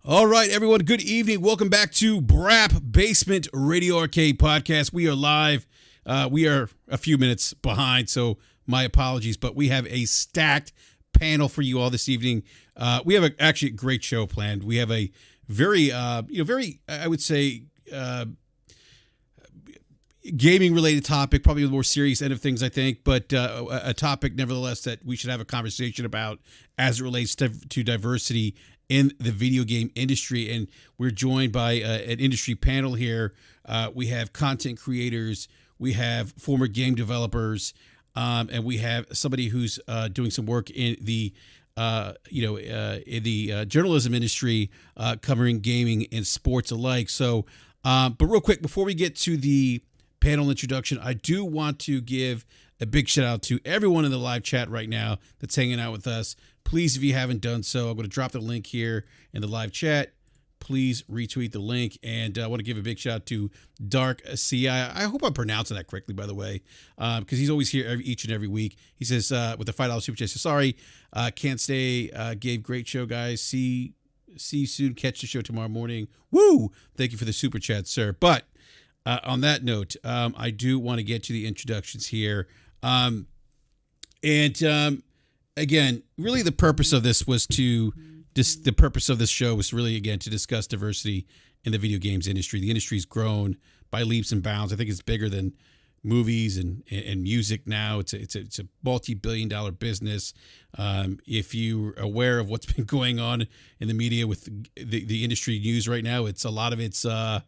All right, everyone. Good evening. Welcome back to BRAP Basement Radio Arcade Podcast. We are live. We are a few minutes behind, so my apologies. But we have a stacked panel for you all this evening. We have actually a great show planned. We have a very, I would say, gaming-related topic, probably the more serious end of things, I think, but a topic, nevertheless, that we should have a conversation about as it relates to diversity in the video game industry. And we're joined by an industry panel here. We have content creators, we have former game developers, and we have somebody who's doing some work in the journalism industry, covering gaming and sports alike. So, but real quick, before we get to the panel introduction, I do want to give a big shout out to everyone in the live chat right now that's hanging out with us. Please, if you haven't done so, I'm going to drop the link here in the live chat. Please retweet the link. And I want to give a big shout out to Dark CI. I hope I'm pronouncing that correctly, by the way, because he's always here each and every week. He says, with the $5 super chat, sorry, can't stay. Gabe, great show, guys. See you soon. Catch the show tomorrow morning. Woo! Thank you for the super chat, sir. But on that note, I do want to get to the introductions here. Again, really the purpose of this was the purpose of this show was really, again, to discuss diversity in the video games industry. The industry's grown by leaps and bounds. I think it's bigger than movies and music now. It's a multi-billion-dollar business. If you're aware of what's been going on in the media with the industry news right now, it's a lot of it's wow,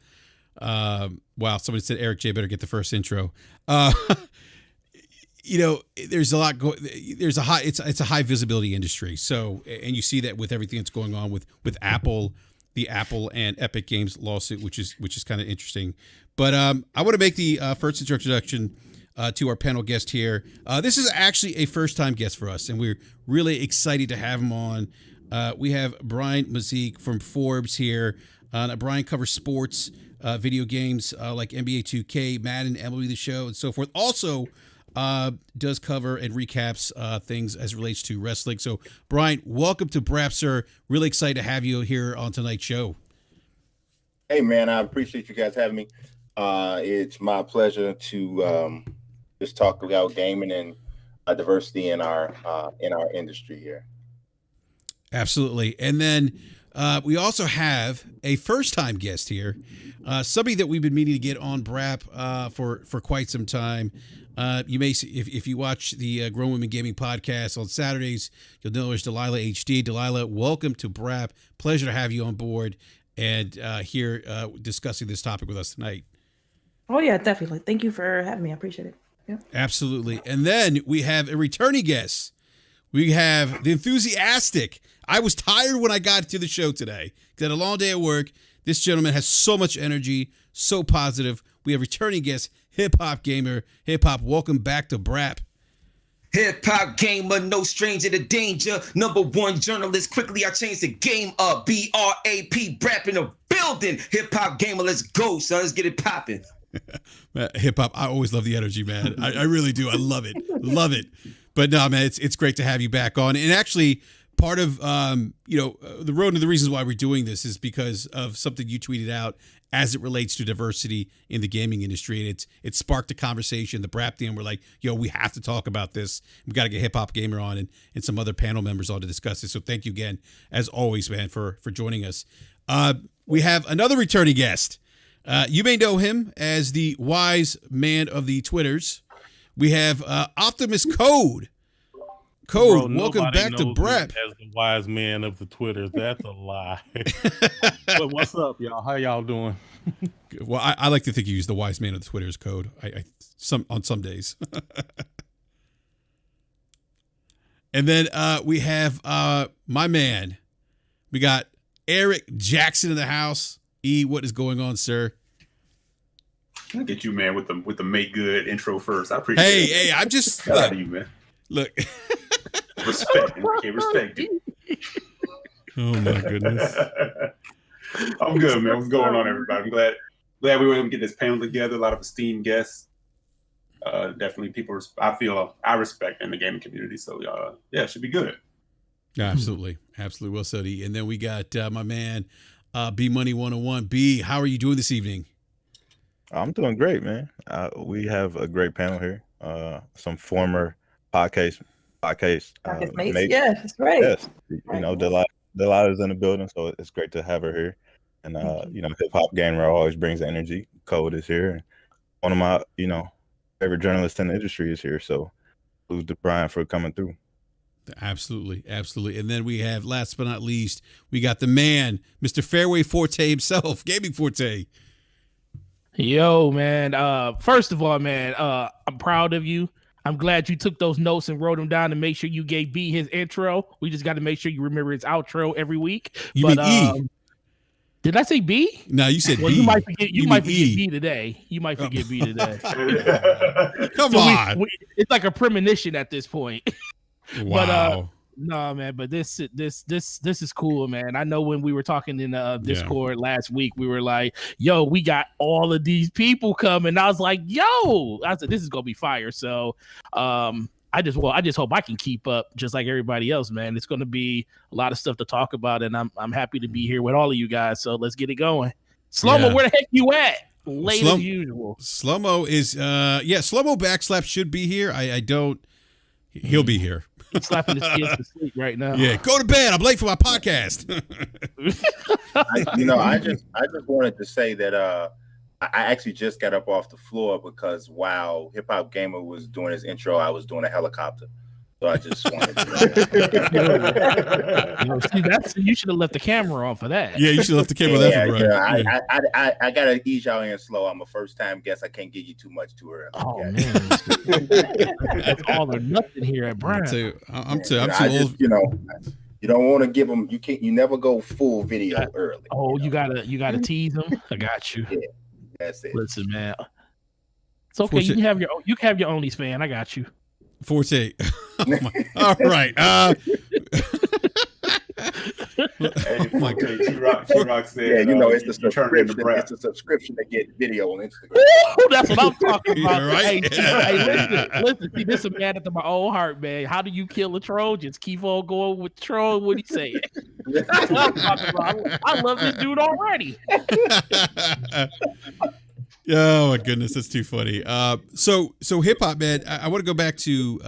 somebody said Eric J better get the first intro. There's a lot it's a high visibility industry. So, and you see that with everything that's going on with Apple, the Apple and Epic Games lawsuit, which is kind of interesting. But I want to make the first introduction to our panel guest here. This is actually a first time guest for us, and we're really excited to have him on. We have Brian Mazique from Forbes here. Brian covers sports, video games like NBA 2K, Madden, MLB The Show, and so forth. Also, does cover and recaps things as it relates to wrestling. So, Brian, welcome to BRAP, sir. Really excited to have you here on tonight's show. Hey, man, I appreciate you guys having me. It's my pleasure to just talk about gaming and diversity in our industry here. Absolutely. And then we also have a first-time guest here, somebody that we've been meaning to get on BRAP for quite some time. You may see, if you watch the Grown Women Gaming podcast on Saturdays, you'll know there's Delilah HD. Delilah, welcome to BRAP. Pleasure to have you on board and here discussing this topic with us tonight. Oh, yeah, definitely. Thank you for having me. I appreciate it. Yeah. Absolutely. And then we have a returning guest. We have the enthusiastic. I was tired when I got to the show today because I had a long day at work. This gentleman has so much energy, so positive. We have returning guest, HipHopGamer. Hip Hop, welcome back to BRAP. HipHopGamer, no stranger to danger. Number one journalist, quickly I changed the game up. BRAP, BRAP in the building. HipHopGamer, let's go, son. Let's get it popping. Hip hop, I always love the energy, man. I really do. I love it. Love it. But no, man, it's great to have you back on. And actually, part of the road and the reasons why we're doing this is because of something you tweeted out as it relates to diversity in the gaming industry. And it sparked a conversation. The BRAP team were like, we have to talk about this. We got to get HipHopGamer on and some other panel members on to discuss this. So thank you again, as always, man, for joining us. We have another returning guest. You may know him as the wise man of the Twitters. We have Optimus Code. Bro, welcome back to BRAP. As the wise man of the Twitters, that's a lie. But what's up, y'all? How y'all doing? Well, I like to think you use the wise man of the Twitters code. On some days. And then we have my man. We got Eric Jackson in the house. What is going on, sir? I'll get you, man, with the make good intro first. I appreciate it. Hey, I'm just Shout out to you, man. Look. Respect. Okay, respect you. Oh my goodness. I'm good, man. What's going on, everybody? I'm glad we were able to get this panel together. A lot of esteemed guests. Definitely people I respect in the gaming community. So yeah, it should be good. Absolutely. Absolutely. Well said. And then we got my man, B Money 101. B, how are you doing this evening? I'm doing great, man. We have a great panel here. Some former podcast Mates. mates. Yeah, that's right. Yes, Delilah's in the building, so it's great to have her here. And HipHopGamer always brings the energy. Code is here. One of my favorite journalists in the industry is here. So, salute to Brian for coming through. Absolutely, absolutely. And then we have, last but not least, we got the man, Mr. Fairway Forte himself, Gaming Forte. Yo, man. First of all, man, I'm proud of you. I'm glad you took those notes and wrote them down to make sure you gave B his intro. We just got to make sure you remember his outro every week. You mean E? Did I say B? No, you said well, B. You might forget. You might forget E. B today. You might forget B today. Come on. It's like a premonition at this point. Wow. No, man, but this is cool, man. I know when we were talking in Discord last week, we were like, yo, we got all of these people coming. I was like, yo, I said, this is gonna be fire. So I just hope I can keep up just like everybody else, man. It's gonna be a lot of stuff to talk about, and I'm happy to be here with all of you guys. So let's get it going. Slow-mo, where the heck you at? Late as usual. Slow-mo is Slow-mo Backslap should be here. He'll be here. He's slapping his kids to sleep right now. Yeah, go to bed. I'm late for my podcast. I just wanted to say that I actually just got up off the floor because while HipHopGamer was doing his intro, I was doing a helicopter. So I just wanted to you should have left the camera on for that. Yeah, you should have left the camera on. I gotta ease y'all in slow. I'm a first-time guest. I can't give you too much too early. Oh man, that's all or nothing here at Brown. I'm too old. You don't want to give them. You never go full video early. Oh, you gotta tease them. I got you. Yeah, that's it. Listen, man, it's okay. You can have your OnlyFans. I got you. Forte. All right. T-Rock said, it's the subscription. It's a subscription to get video on Instagram. Ooh, that's what I'm talking about. Right? Listen. See, this is a man after my own heart, man. How do you kill a troll? Just keep on going with the troll. What he saying? That's what I'm talking about. I love this dude already. Oh my goodness, that's too funny. So hip hop, man. I want to go back to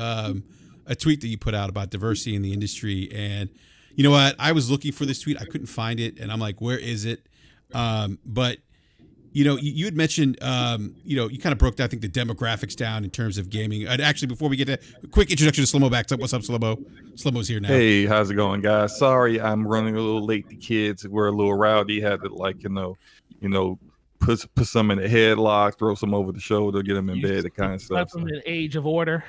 a tweet that you put out about diversity in the industry, and you know what? I was looking for this tweet, I couldn't find it, and I'm like, where is it? But you had mentioned, you kind of broke down, I think, the demographics down in terms of gaming. And actually, before we get to a quick introduction to Slow-mo back, what's up, Slow-mo? Slow-mo's here now. Hey, how's it going, guys? Sorry, I'm running a little late. The kids were a little rowdy. Had to put some in a headlock, throw some over the shoulder, get them in bed, that kind of stuff. That's an age of order.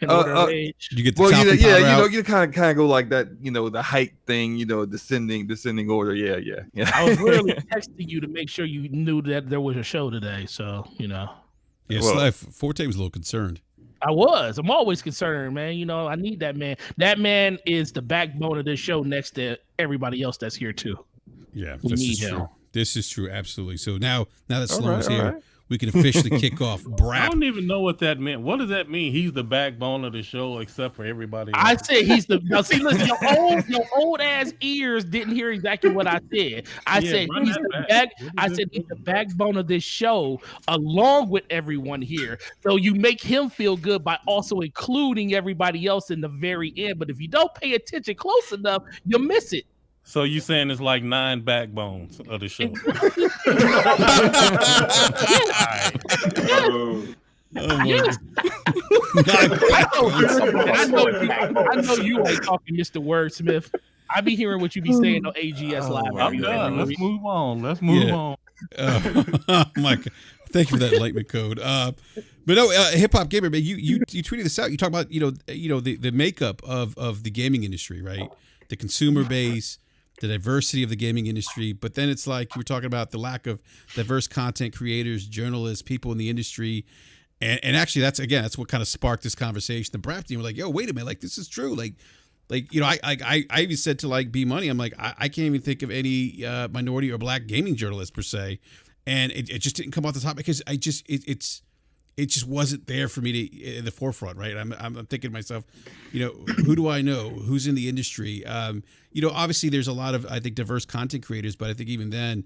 Order age. Did you get the you kind of go like that, the height thing, descending order. Yeah. I was literally texting you to make sure you knew that there was a show today. So, Yeah, Forte was a little concerned. I'm always concerned, man. I need that man. That man is the backbone of this show next to everybody else that's here too. Yeah, this is true. This is true, absolutely. So now that Slow is here, we can officially kick off BRAP. I don't even know what that meant. What does that mean? He's the backbone of the show, except for everybody else. I said he's the. Now, see, listen, your old ass ears didn't hear exactly what I said. I said he's the backbone of this show, along with everyone here. So you make him feel good by also including everybody else in the very end. But if you don't pay attention close enough, you'll miss it. So you saying it's like 9 backbones of the show? I know you ain't talking Mr. Wordsmith. I be hearing what you be saying on AGS Live. I'm done. Let's move on. on. Oh my God. Thank you for that enlightenment code. But no, HipHopGamer, man, you tweeted this out. You talk about the makeup of the gaming industry, right? The consumer base, the diversity of the gaming industry, but then it's like you were talking about the lack of diverse content creators, journalists, people in the industry, and actually that's what kind of sparked this conversation. The BRAP team were like, "Yo, wait a minute, like this is true." I even said to like B Money, I'm like, I can't even think of any minority or black gaming journalists per se, and it just didn't come off the top because it's it just wasn't there for me to in the forefront, right? I'm thinking to myself, who do I know? Who's in the industry? Obviously there's a lot of, I think, diverse content creators, but I think even then,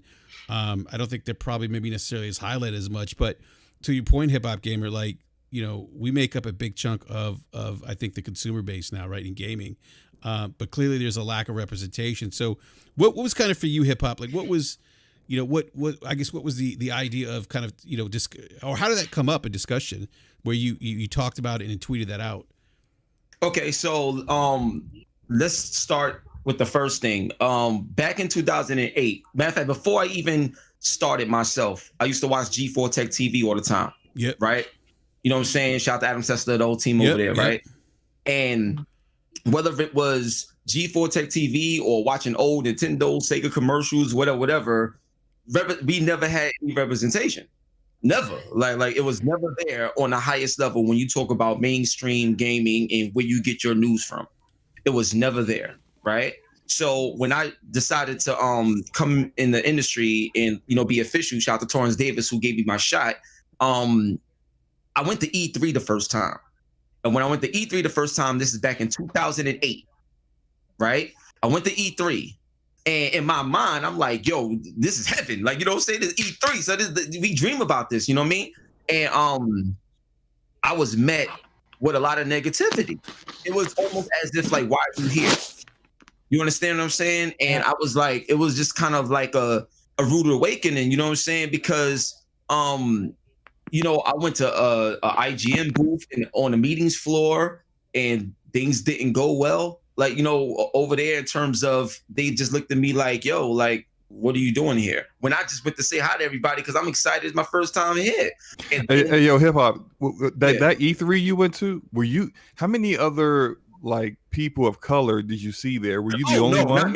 I don't think they're probably maybe necessarily as highlighted as much. But to your point, HipHopGamer, like, we make up a big chunk of I think the consumer base now, right, in gaming. But clearly there's a lack of representation. So what was kind of for you, hip hop? Like, what was, what I guess what was the idea of kind of, or how did that come up in discussion where you talked about it and tweeted that out? Okay, so let's start with the first thing. Back in 2008, matter of fact, before I even started myself, I used to watch G4 Tech TV all the time. Yep. Right. You know what I'm saying? Shout out to Adam Sessler, the whole team over there, right? And whether it was G4 Tech TV or watching old Nintendo, Sega commercials, whatever, we never had any representation. Never. Like it was never there on the highest level when you talk about mainstream gaming and where you get your news from. It was never there, right? So when I decided to come in the industry and be official, shout out to Torrance Davis who gave me my shot. I went to E3 the first time. And when I went to E3 the first time, this is back in 2008, right? I went to E3. And in my mind, I'm like, yo, this is heaven. Like, you know what I'm saying? This is E3. So we dream about this, you know what I mean? And I was met with a lot of negativity. It was almost as if like, why are you here? You understand what I'm saying? And I was like, it was just kind of like a rude awakening, you know what I'm saying? Because I went to a IGN booth and on the meetings floor and things didn't go well. Like, over there in terms of they just looked at me like, yo, like, what are you doing here? When I just went to say hi to everybody because I'm excited. It's my first time here. And hey, yo, hip hop, that E3 you went to, how many other like people of color did you see there? Were you the only one?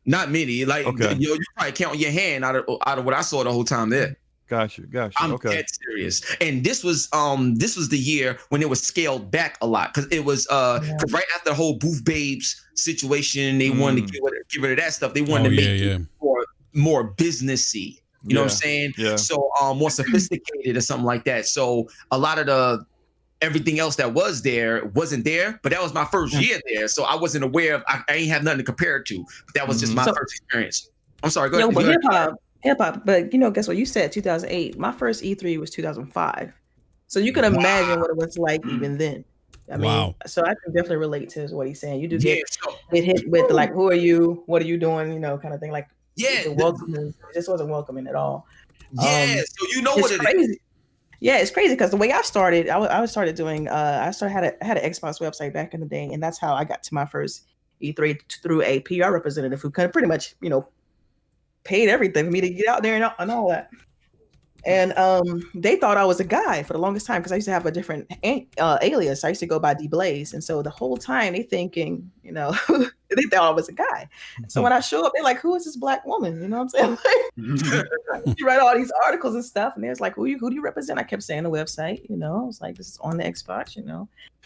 Not many. Like, okay. You probably count your hand out of what I saw the whole time there. Gotcha. I'm dead serious. And this was the year when it was scaled back a lot because it was cause right after the whole Booth Babes situation, they wanted to get rid of that stuff. They wanted to make it more businessy. You know what I'm saying? Yeah. So more sophisticated or something like that. So a lot of everything else that was there wasn't there, but that was my first year there. So I wasn't aware of I ain't have nothing to compare it to. But that was just my first experience. I'm sorry, go ahead. Hip-hop, but guess what? You said 2008. My first E3 was 2005. So you can imagine what it was like even then. I mean, so I can definitely relate to what he's saying. You do get hit with like, who are you? What are you doing? Kind of thing. Like, it just wasn't welcoming at all. Yeah, so what it is. Yeah, it's crazy because the way I started, I started doing. I had an Xbox website back in the day, and that's how I got to my first E3 through a PR representative who kind of pretty much, paid everything for me to get out there and all that. And they thought I was a guy for the longest time because I used to have a different alias. I used to go by D Blaze. And so the whole time they thinking, they thought I was a guy. So when I show up, they're like, who is this black woman? You know what I'm saying? You write all these articles and stuff. And there's like, who do you represent? I kept saying the website, I was like, this is on the Xbox,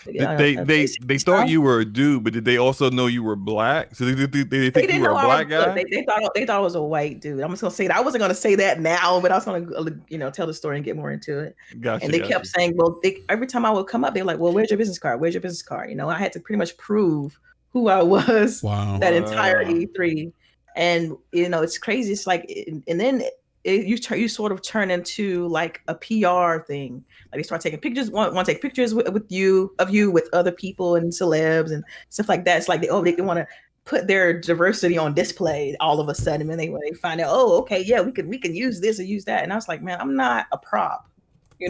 They thought you were a dude, but did they also know you were black? So they think you were a black guy? They thought I was a white dude. I'm just gonna say that. I wasn't gonna say that now, but I was gonna tell the story and get more into it. Gotcha, and they kept saying, well, every time I would come up, they're like, well, where's your business card? Where's your business card? I had to pretty much prove who I was that entire E3. And it's crazy. It's like, and then you sort of turn into like a PR thing. Like they start taking pictures, want to take pictures with you with other people and celebs and stuff like that. It's like they want to put their diversity on display all of a sudden, and then they find out, we can use this or use that. And I was like, man, I'm not a prop.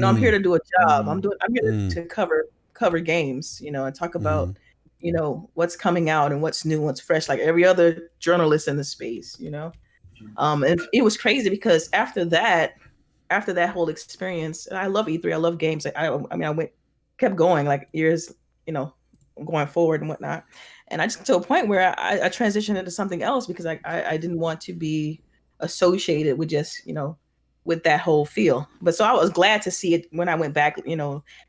I'm here to do a job. I'm here to cover games, and talk about what's coming out and what's new, what's fresh, like every other journalist in the space, and it was crazy because after that whole experience, I love E3. I love games. I kept going like years, going forward and whatnot. And I just to a point where I transitioned into something else because I didn't want to be associated with just, with that whole feel. But so I was glad to see it when I went back,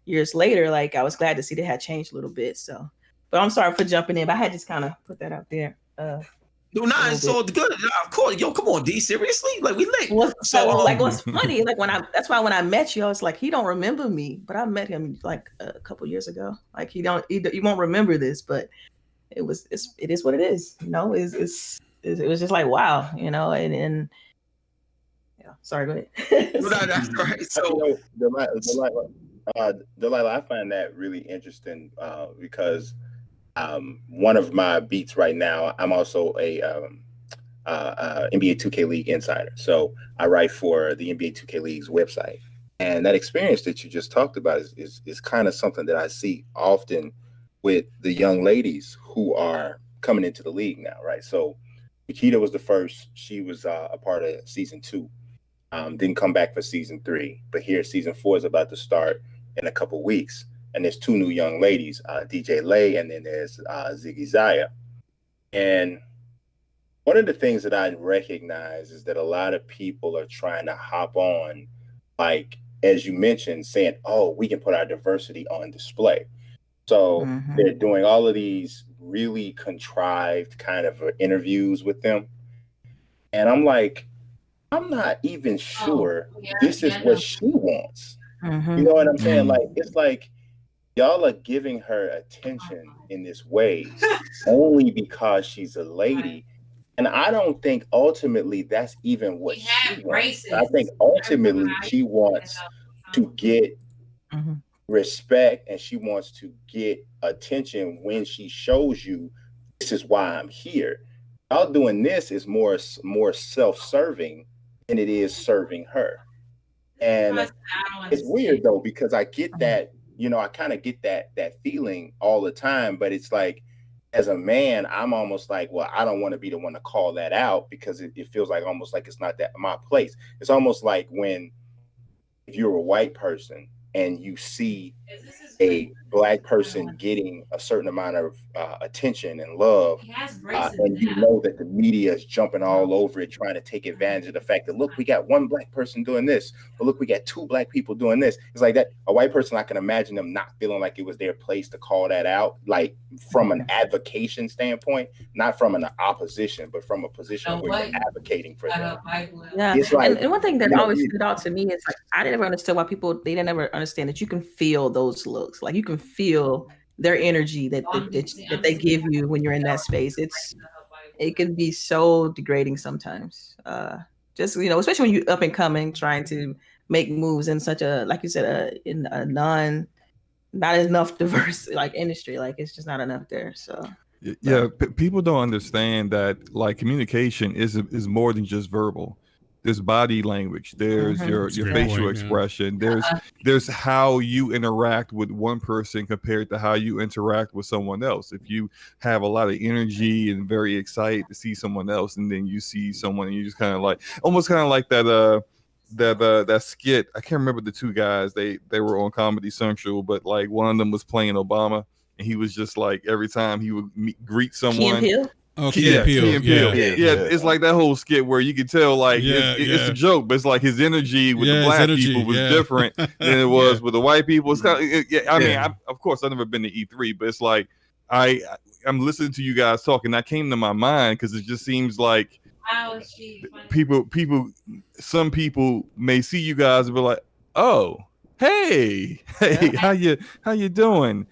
years later, like I was glad to see that had changed a little bit. So, but I'm sorry for jumping in, but I had just kind of put that out there. No, nah, it's all good. Nah, of course. Yo, come on, D. Seriously? Like, we lit. Like, what's funny? Like, that's why when I met you, I was like, he don't remember me, but I met him like a couple years ago. Like, he won't remember this, but it is what it is. You know, it was just like, wow, you know, and yeah. Sorry, go ahead. No, that's right. So, Delilah, I find that really interesting because one of my beats right now, I'm also a NBA 2K League insider. So I write for the NBA 2K League's website. And that experience that you just talked about is kind of something that I see often with the young ladies who are coming into the league now, right? So Nikita was the first. She was a part of season 2. Didn't come back for season 3. But here, season 4 is about to start in a couple weeks. And there's 2 new young ladies, DJ Lay, and then there's Ziggy Zaya. And one of the things that I recognize is that a lot of people are trying to hop on, like, as you mentioned, saying, oh, we can put our diversity on display. So they're doing all of these really contrived kind of interviews with them. And I'm like, I'm not even sure this is what she wants. You know what I'm saying? Like, it's like y'all are giving her attention in this way only because she's a lady. And I don't think ultimately that's even what she wants. I think ultimately she wants to get respect, and she wants to get attention when she shows you this is why I'm here. Y'all doing this is more self-serving than it is serving her. And it's weird though, because I get that, you know, I kind of get that feeling all the time, but it's like, as a man, I'm almost like, well, I don't want to be the one to call that out because it feels like almost like it's not that my place. It's almost like if you're a white person and you see a black person getting a certain amount of attention and love, and you know that the media is jumping all over it, trying to take advantage of the fact that, look, we got 1 black person doing this, but look, we got 2 black people doing this. It's like that. A white person, I can imagine them not feeling like it was their place to call that out, like from an advocation standpoint, not from an opposition, but from a position where you're advocating for them. Yeah, it's like, and one thing that always stood out to me is like, I didn't ever understand why they didn't ever understand that you can feel those looks. Like, you can feel their energy that they give you when you're in that space. It can be so degrading sometimes. Just, you know, especially when you're up and coming, trying to make moves in such a, like you said, in a not enough diverse like industry. Like, it's just not enough there. So yeah, people don't understand that like communication is more than just verbal. There's body language. There's your facial expression. There's how you interact with one person compared to how you interact with someone else. If you have a lot of energy and very excited to see someone else, and then you see someone and you just kind of like, almost kind of like that skit. I can't remember the 2 guys. They were on Comedy Central, but like one of them was playing Obama, and he was just like, every time he would greet someone. Key and Peele. Yeah, it's like that whole skit where you can tell like it's a joke, but it's like his energy with the black people was different than it was with the white people. It's kind of, I mean, of course, I've never been to E3, but it's like I'm listening to you guys talking. That came to my mind because it just seems like some people may see you guys and be like, oh, hey, how you doing?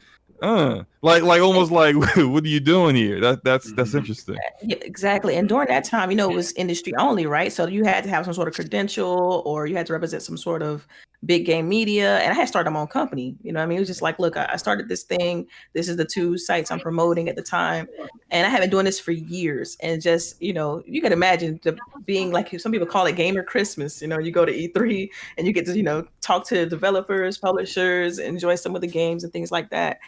Like almost like, what are you doing here? That's interesting. Yeah, exactly. And during that time, you know, it was industry only, right? So you had to have some sort of credential, or you had to represent some sort of big game media. And I had started my own company. You know what I mean? It was just like, look, I started this thing. This is the 2 sites I'm promoting at the time. And I have been doing this for years. And just, you know, you can imagine being like, some people call it gamer Christmas. You know, you go to E3 and you get to, you know, talk to developers, publishers, enjoy some of the games and things like that.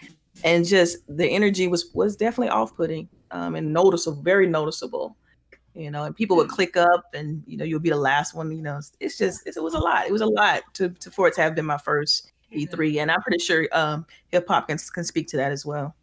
And just the energy was definitely off-putting and noticeable, very noticeable, you know, and people would click up and, you know, you'll be the last one, you know, it was a lot. It was a lot for it to have been my first E3. And I'm pretty sure hip hop can speak to that as well.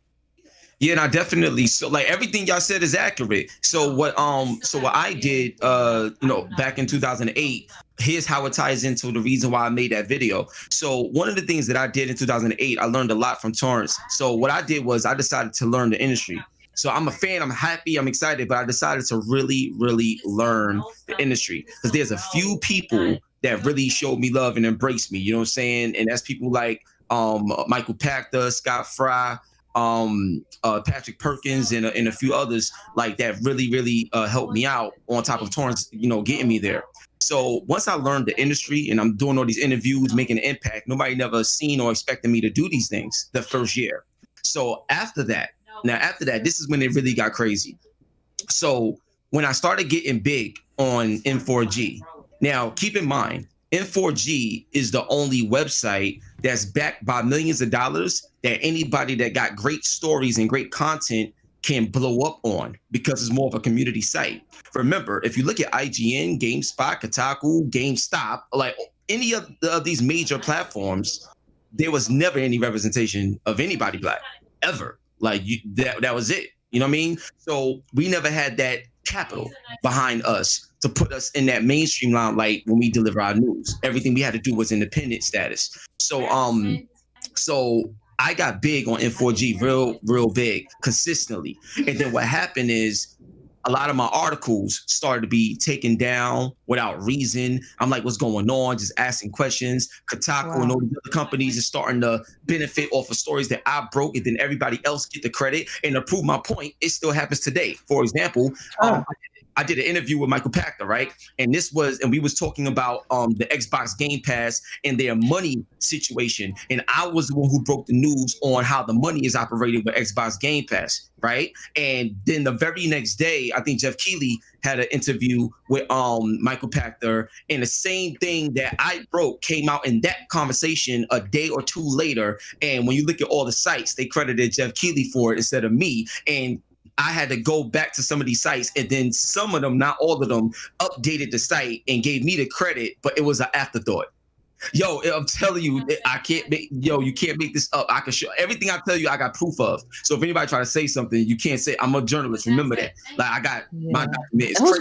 Yeah, and I definitely, so like everything y'all said is accurate. So what I did, you know, back in 2008, here's how it ties into the reason why I made that video. So one of the things that I did in 2008, I learned a lot from Torrance. So what I did was I decided to learn the industry. So I'm a fan, I'm happy, I'm excited, but I decided to really, really learn the industry because there's a few people that really showed me love and embraced me, you know what I'm saying? And that's people like Michael Pachter, Scott Fry, Patrick Perkins, and a few others like that really, really helped me out on top of Torrance, you know, getting me there. So once I learned the industry and I'm doing all these interviews, making an impact, nobody never seen or expected me to do these things the first year. So after that, this is when it really got crazy. So when I started getting big on N4G, now keep in mind, N4G is the only website that's backed by millions of dollars that anybody that got great stories and great content can blow up on because it's more of a community site. Remember, if you look at IGN, GameSpot, Kotaku, GameStop, like any of these major platforms, there was never any representation of anybody Black ever. Like that was it. You know what I mean? So we never had that capital behind us to put us in that mainstream limelight when we deliver our news. Everything we had to do was independent status. So I got big on N4G, real big, consistently. And then what happened is a lot of my articles started to be taken down without reason. I'm like, what's going on? Just asking questions. Kotaku and all the other companies are starting to benefit off of stories that I broke, and then everybody else get the credit. And to prove my point, it still happens today. For example, I did an interview with Michael Pachter, right? And we was talking about the Xbox Game Pass and their money situation. And I was the one who broke the news on how the money is operated with Xbox Game Pass, right? And then the very next day, I think Jeff Keighley had an interview with Michael Pachter, and the same thing that I broke came out in that conversation a day or two later. And when you look at all the sites, they credited Jeff Keighley for it instead of me. And I had to go back to some of these sites, and then some of them, not all of them, updated the site and gave me the credit, but it was an afterthought. Yo, I'm telling you, you can't make this up. I can show everything I tell you, I got proof of. So if anybody try to say something, you can't say I'm a journalist. Remember that. Like I got my document. And who's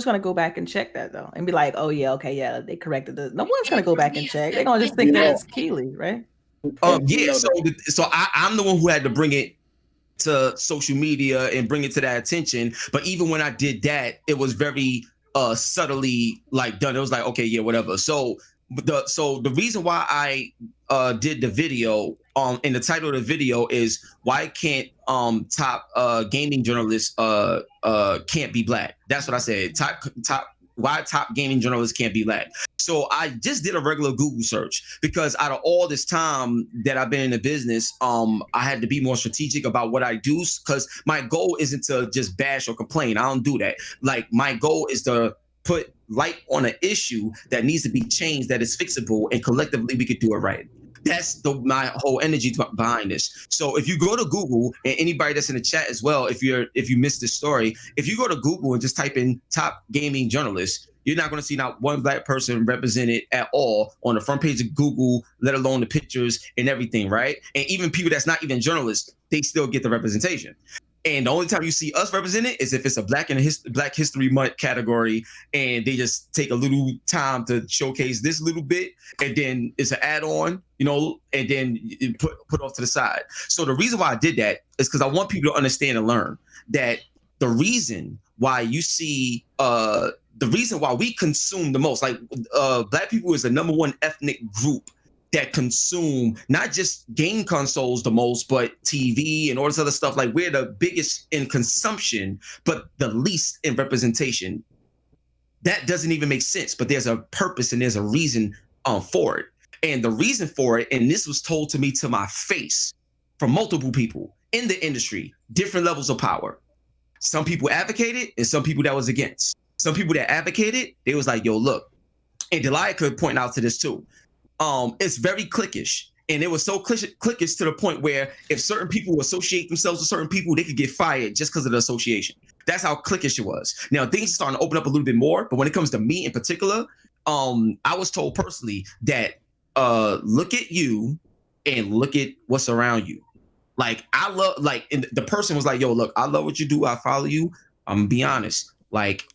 gonna go back and check that though, and be like, oh yeah, okay, yeah, they corrected this. No one's gonna go back and check. They're gonna just think that it's Keighley, right? So I'm the one who had to bring it to social media and bring it to that attention. But even when I did that, it was very subtly like done. It was like, okay, yeah, whatever. So the reason why I did the video and the title of the video is why can't top gaming journalists can't be Black. That's what I said. Why top gaming journalists can't be Black. So I just did a regular Google search because out of all this time that I've been in the business, I had to be more strategic about what I do, because my goal isn't to just bash or complain. I don't do that. Like my goal is to put light on an issue that needs to be changed, that is fixable, and collectively we could do it right. That's my whole energy behind this. So if you go to Google, and anybody that's in the chat as well, if you missed this story, if you go to Google and just type in top gaming journalists, you're not going to see not one Black person represented at all on the front page of Google, let alone the pictures and everything, right? And even people that's not even journalists, they still get the representation. And the only time you see us represented is if it's a Black History Month category, and they just take a little time to showcase this little bit, and then it's an add-on, and then put off to the side. So the reason why I did that is because I want people to understand and learn that the reason why you see the reason why we consume the most, like Black people is the number one ethnic group that consume not just game consoles the most, but TV and all this other stuff. Like we're the biggest in consumption, but the least in representation. That doesn't even make sense, but there's a purpose and there's a reason for it. And the reason for it, and this was told to me to my face from multiple people in the industry, different levels of power. Some people advocated and some people that was against. Some people that advocated, they was like, yo, look, and Delilah could point out to this too. It's very cliquish, and it was so cliquish to the point where if certain people associate themselves with certain people, they could get fired just because of the association. That's how cliquish it was. Now things are starting to open up a little bit more, but when it comes to me in particular, I was told personally that look at you and look at what's around you. Like I love, like, and the person was like, yo, look, I love what you do. I follow you. I'm gonna be honest. Like,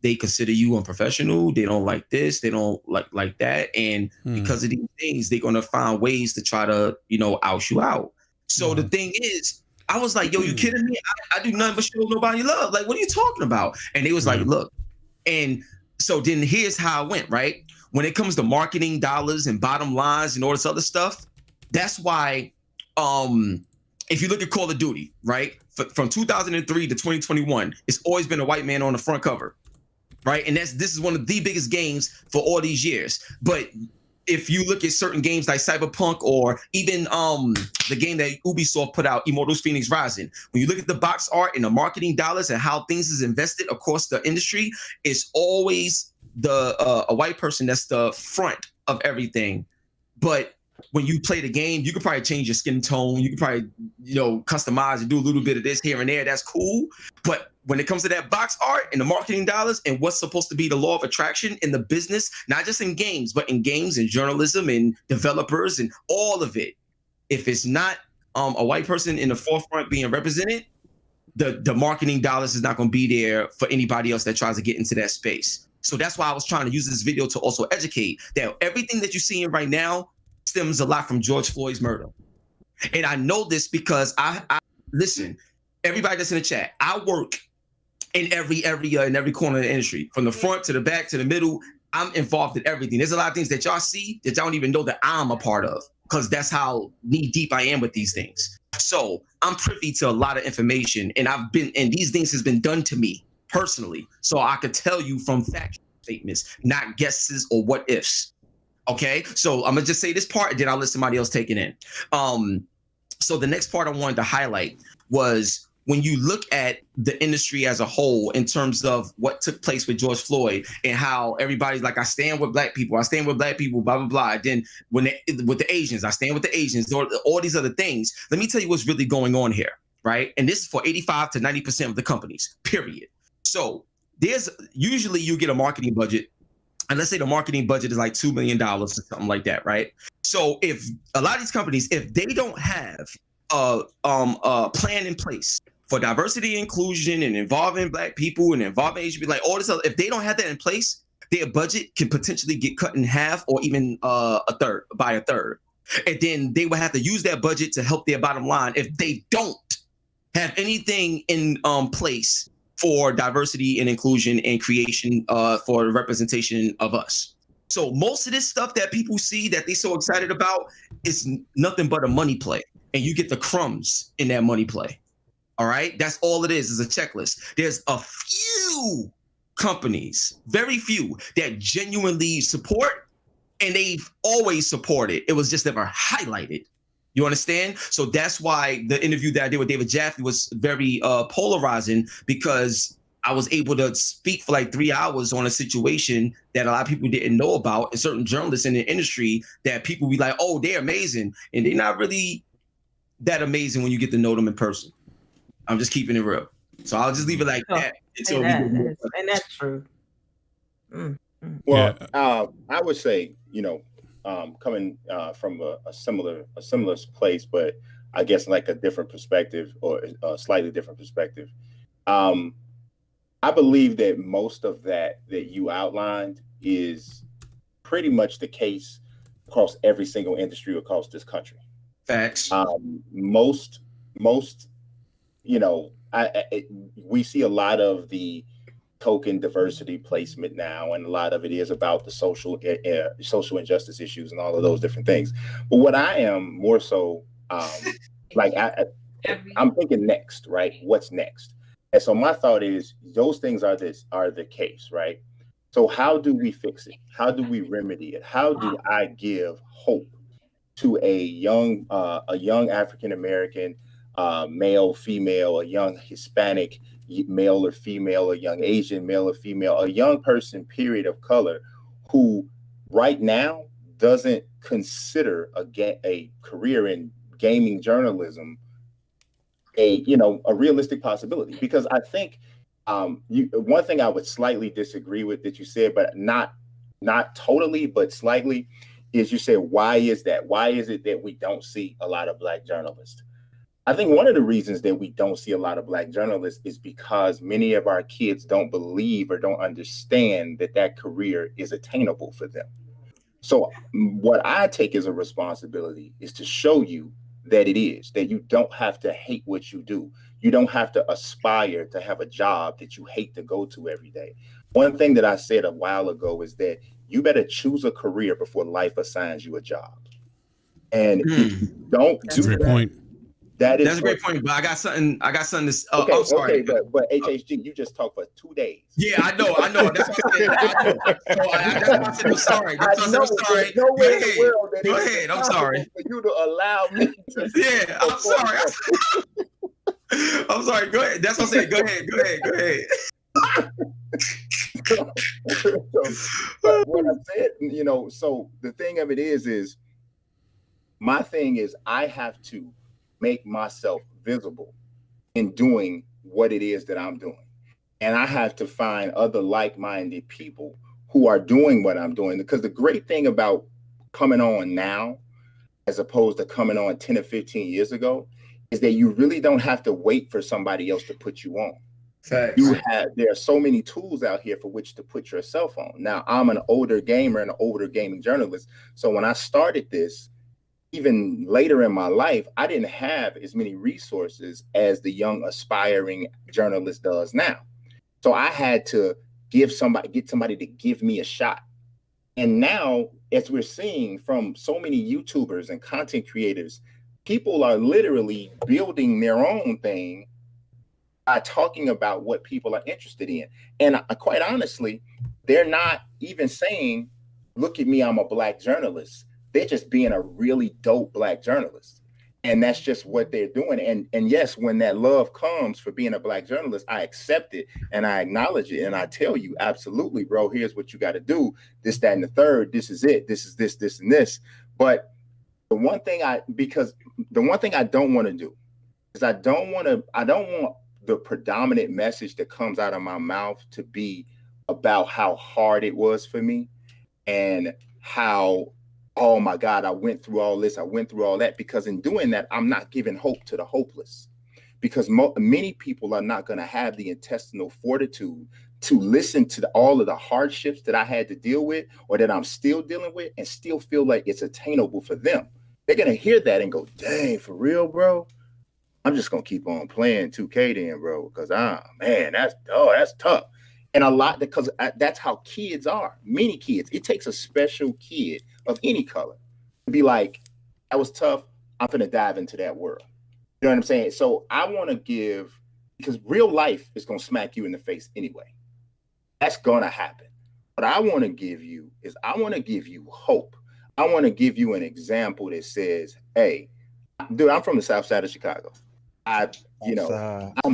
they consider you unprofessional. They don't like this. They don't like that. And because of these things, they're going to find ways to try to, out you out. So the thing is, I was like, yo, you kidding me? I do nothing but show nobody love. Like, what are you talking about? And they was like, look. And so then here's how it went, right? When it comes to marketing dollars and bottom lines and all this other stuff, that's why if you look at Call of Duty, right? From 2003 to 2021, it's always been a white man on the front cover, right? And this is one of the biggest games for all these years. But if you look at certain games like Cyberpunk or even the game that Ubisoft put out, Immortals Phoenix Rising, when you look at the box art and the marketing dollars and how things is invested across the industry, it's always a white person that's the front of everything. But when you play the game, you could probably change your skin tone. You could probably, customize and do a little bit of this here and there. That's cool. But when it comes to that box art and the marketing dollars and what's supposed to be the law of attraction in the business, not just in games, but in games and journalism and developers and all of it, if it's not a white person in the forefront being represented, the marketing dollars is not going to be there for anybody else that tries to get into that space. So that's why I was trying to use this video to also educate that everything that you're seeing right now stems a lot from George Floyd's murder. And I know this because I listen, everybody that's in the chat, I work in every area, in every corner of the industry, from the front to the back to the middle. I'm involved in everything. There's a lot of things that y'all see that y'all don't even know that I'm a part of, because that's how knee deep I am with these things. So I'm privy to a lot of information, and these things has been done to me personally. So I could tell you from factual statements, not guesses or what ifs. Okay, so I'm gonna just say this part, and then I'll let somebody else take it in. So the next part I wanted to highlight was when you look at the industry as a whole in terms of what took place with George Floyd and how everybody's like, I stand with black people, blah, blah, blah. Then with the Asians, I stand with the Asians, or all these other things. Let me tell you what's really going on here, right? And this is for 85 to 90% of the companies, period. So usually you get a marketing budget, and let's say the marketing budget is like $2 million or something like that, right? So if a lot of these companies, if they don't have a plan in place for diversity, inclusion, and involving black people and involving Asian people, like all this other, if they don't have that in place, their budget can potentially get cut in half or even by a third. And then they will have to use that budget to help their bottom line if they don't have anything in place for diversity and inclusion and creation for the representation of us. So most of this stuff that people see that they're so excited about is nothing but a money play. And you get the crumbs in that money play. All right? That's all it is a checklist. There's a few companies, very few, that genuinely support, and they've always supported. It was just never highlighted. You understand? So that's why the interview that I did with David Jaffe was very polarizing, because I was able to speak for like 3 hours on a situation that a lot of people didn't know about, and certain journalists in the industry that people be like, oh, they're amazing. And they're not really that amazing when you get to know them in person. I'm just keeping it real. So I'll just leave it like that. And that's true. Well, I would say, coming from a similar place, but I guess like a different perspective, or a slightly different perspective. I believe that most of that you outlined is pretty much the case across every single industry across this country. Facts. Most, we see a lot of the token diversity placement now, and a lot of it is about the social injustice issues and all of those different things. But what I am more so I'm thinking next, right? What's next? And so my thought is those things are the case, right? So how do we fix it? How do we remedy it? How do I give hope to a young African American male, female, a young Hispanic male or female, a young Asian male or female, a young person, period, of color, who right now doesn't consider a career in gaming journalism a realistic possibility? Because I think one thing I would slightly disagree with that you said, but not totally, but slightly, is you said, why is that? Why is it that we don't see a lot of Black journalists? I think one of the reasons that we don't see a lot of Black journalists is because many of our kids don't believe or don't understand that career is attainable for them. So what I take as a responsibility is to show you that it is, that you don't have to hate what you do. You don't have to aspire to have a job that you hate to go to every day. One thing that I said a while ago is that you better choose a career before life assigns you a job. And if you don't do that, point. That's a great point. But I got something. To. Okay, I'm sorry. Okay, but HHG, you just talked for 2 days. Yeah, I know. That's what I said. That's why I said I'm sorry. That's why I said I'm sorry. Nowhere in the world that Go ahead. I'm sorry. For you to allow me to. Yeah, I'm sorry. I'm sorry. Go ahead. That's what I said. Go ahead. But what I said, so the thing of it is my thing is I have to make myself visible in doing what it is that I'm doing. And I have to find other like-minded people who are doing what I'm doing. Because the great thing about coming on now, as opposed to coming on 10 or 15 years ago, is that you really don't have to wait for somebody else to put you on. Facts. There are so many tools out here for which to put yourself on. Now, I'm an older gamer and an older gaming journalist. So when I started this, even later in my life, I didn't have as many resources as the young aspiring journalist does now. So I had to get somebody to give me a shot. And now, as we're seeing from so many YouTubers and content creators, people are literally building their own thing by talking about what people are interested in. And quite honestly, they're not even saying, look at me, I'm a Black journalist. They're just being a really dope Black journalist. And that's just what they're doing. And yes, when that love comes for being a Black journalist, I accept it and I acknowledge it. And I tell you, absolutely, bro, here's what you got to do. This, that, and the third, this is it. This is this, and this. But the one thing I don't want to do is I don't want the predominant message that comes out of my mouth to be about how hard it was for me and how, oh my God, I went through all this, I went through all that, because in doing that, I'm not giving hope to the hopeless, because many people are not going to have the intestinal fortitude to listen to all of the hardships that I had to deal with or that I'm still dealing with and still feel like it's attainable for them. They're going to hear that and go, dang, for real, bro? I'm just going to keep on playing 2K then, bro, because, man, that's tough. And a lot, because that's how kids are. Many kids. It takes a special kid of any color to be like, that was tough. I'm going to dive into that world. You know what I'm saying? So I want to give, because real life is going to smack you in the face anyway. That's going to happen. What I want to give you is I want to give you hope. I want to give you an example that says, hey, dude, I'm from the South Side of Chicago. I'm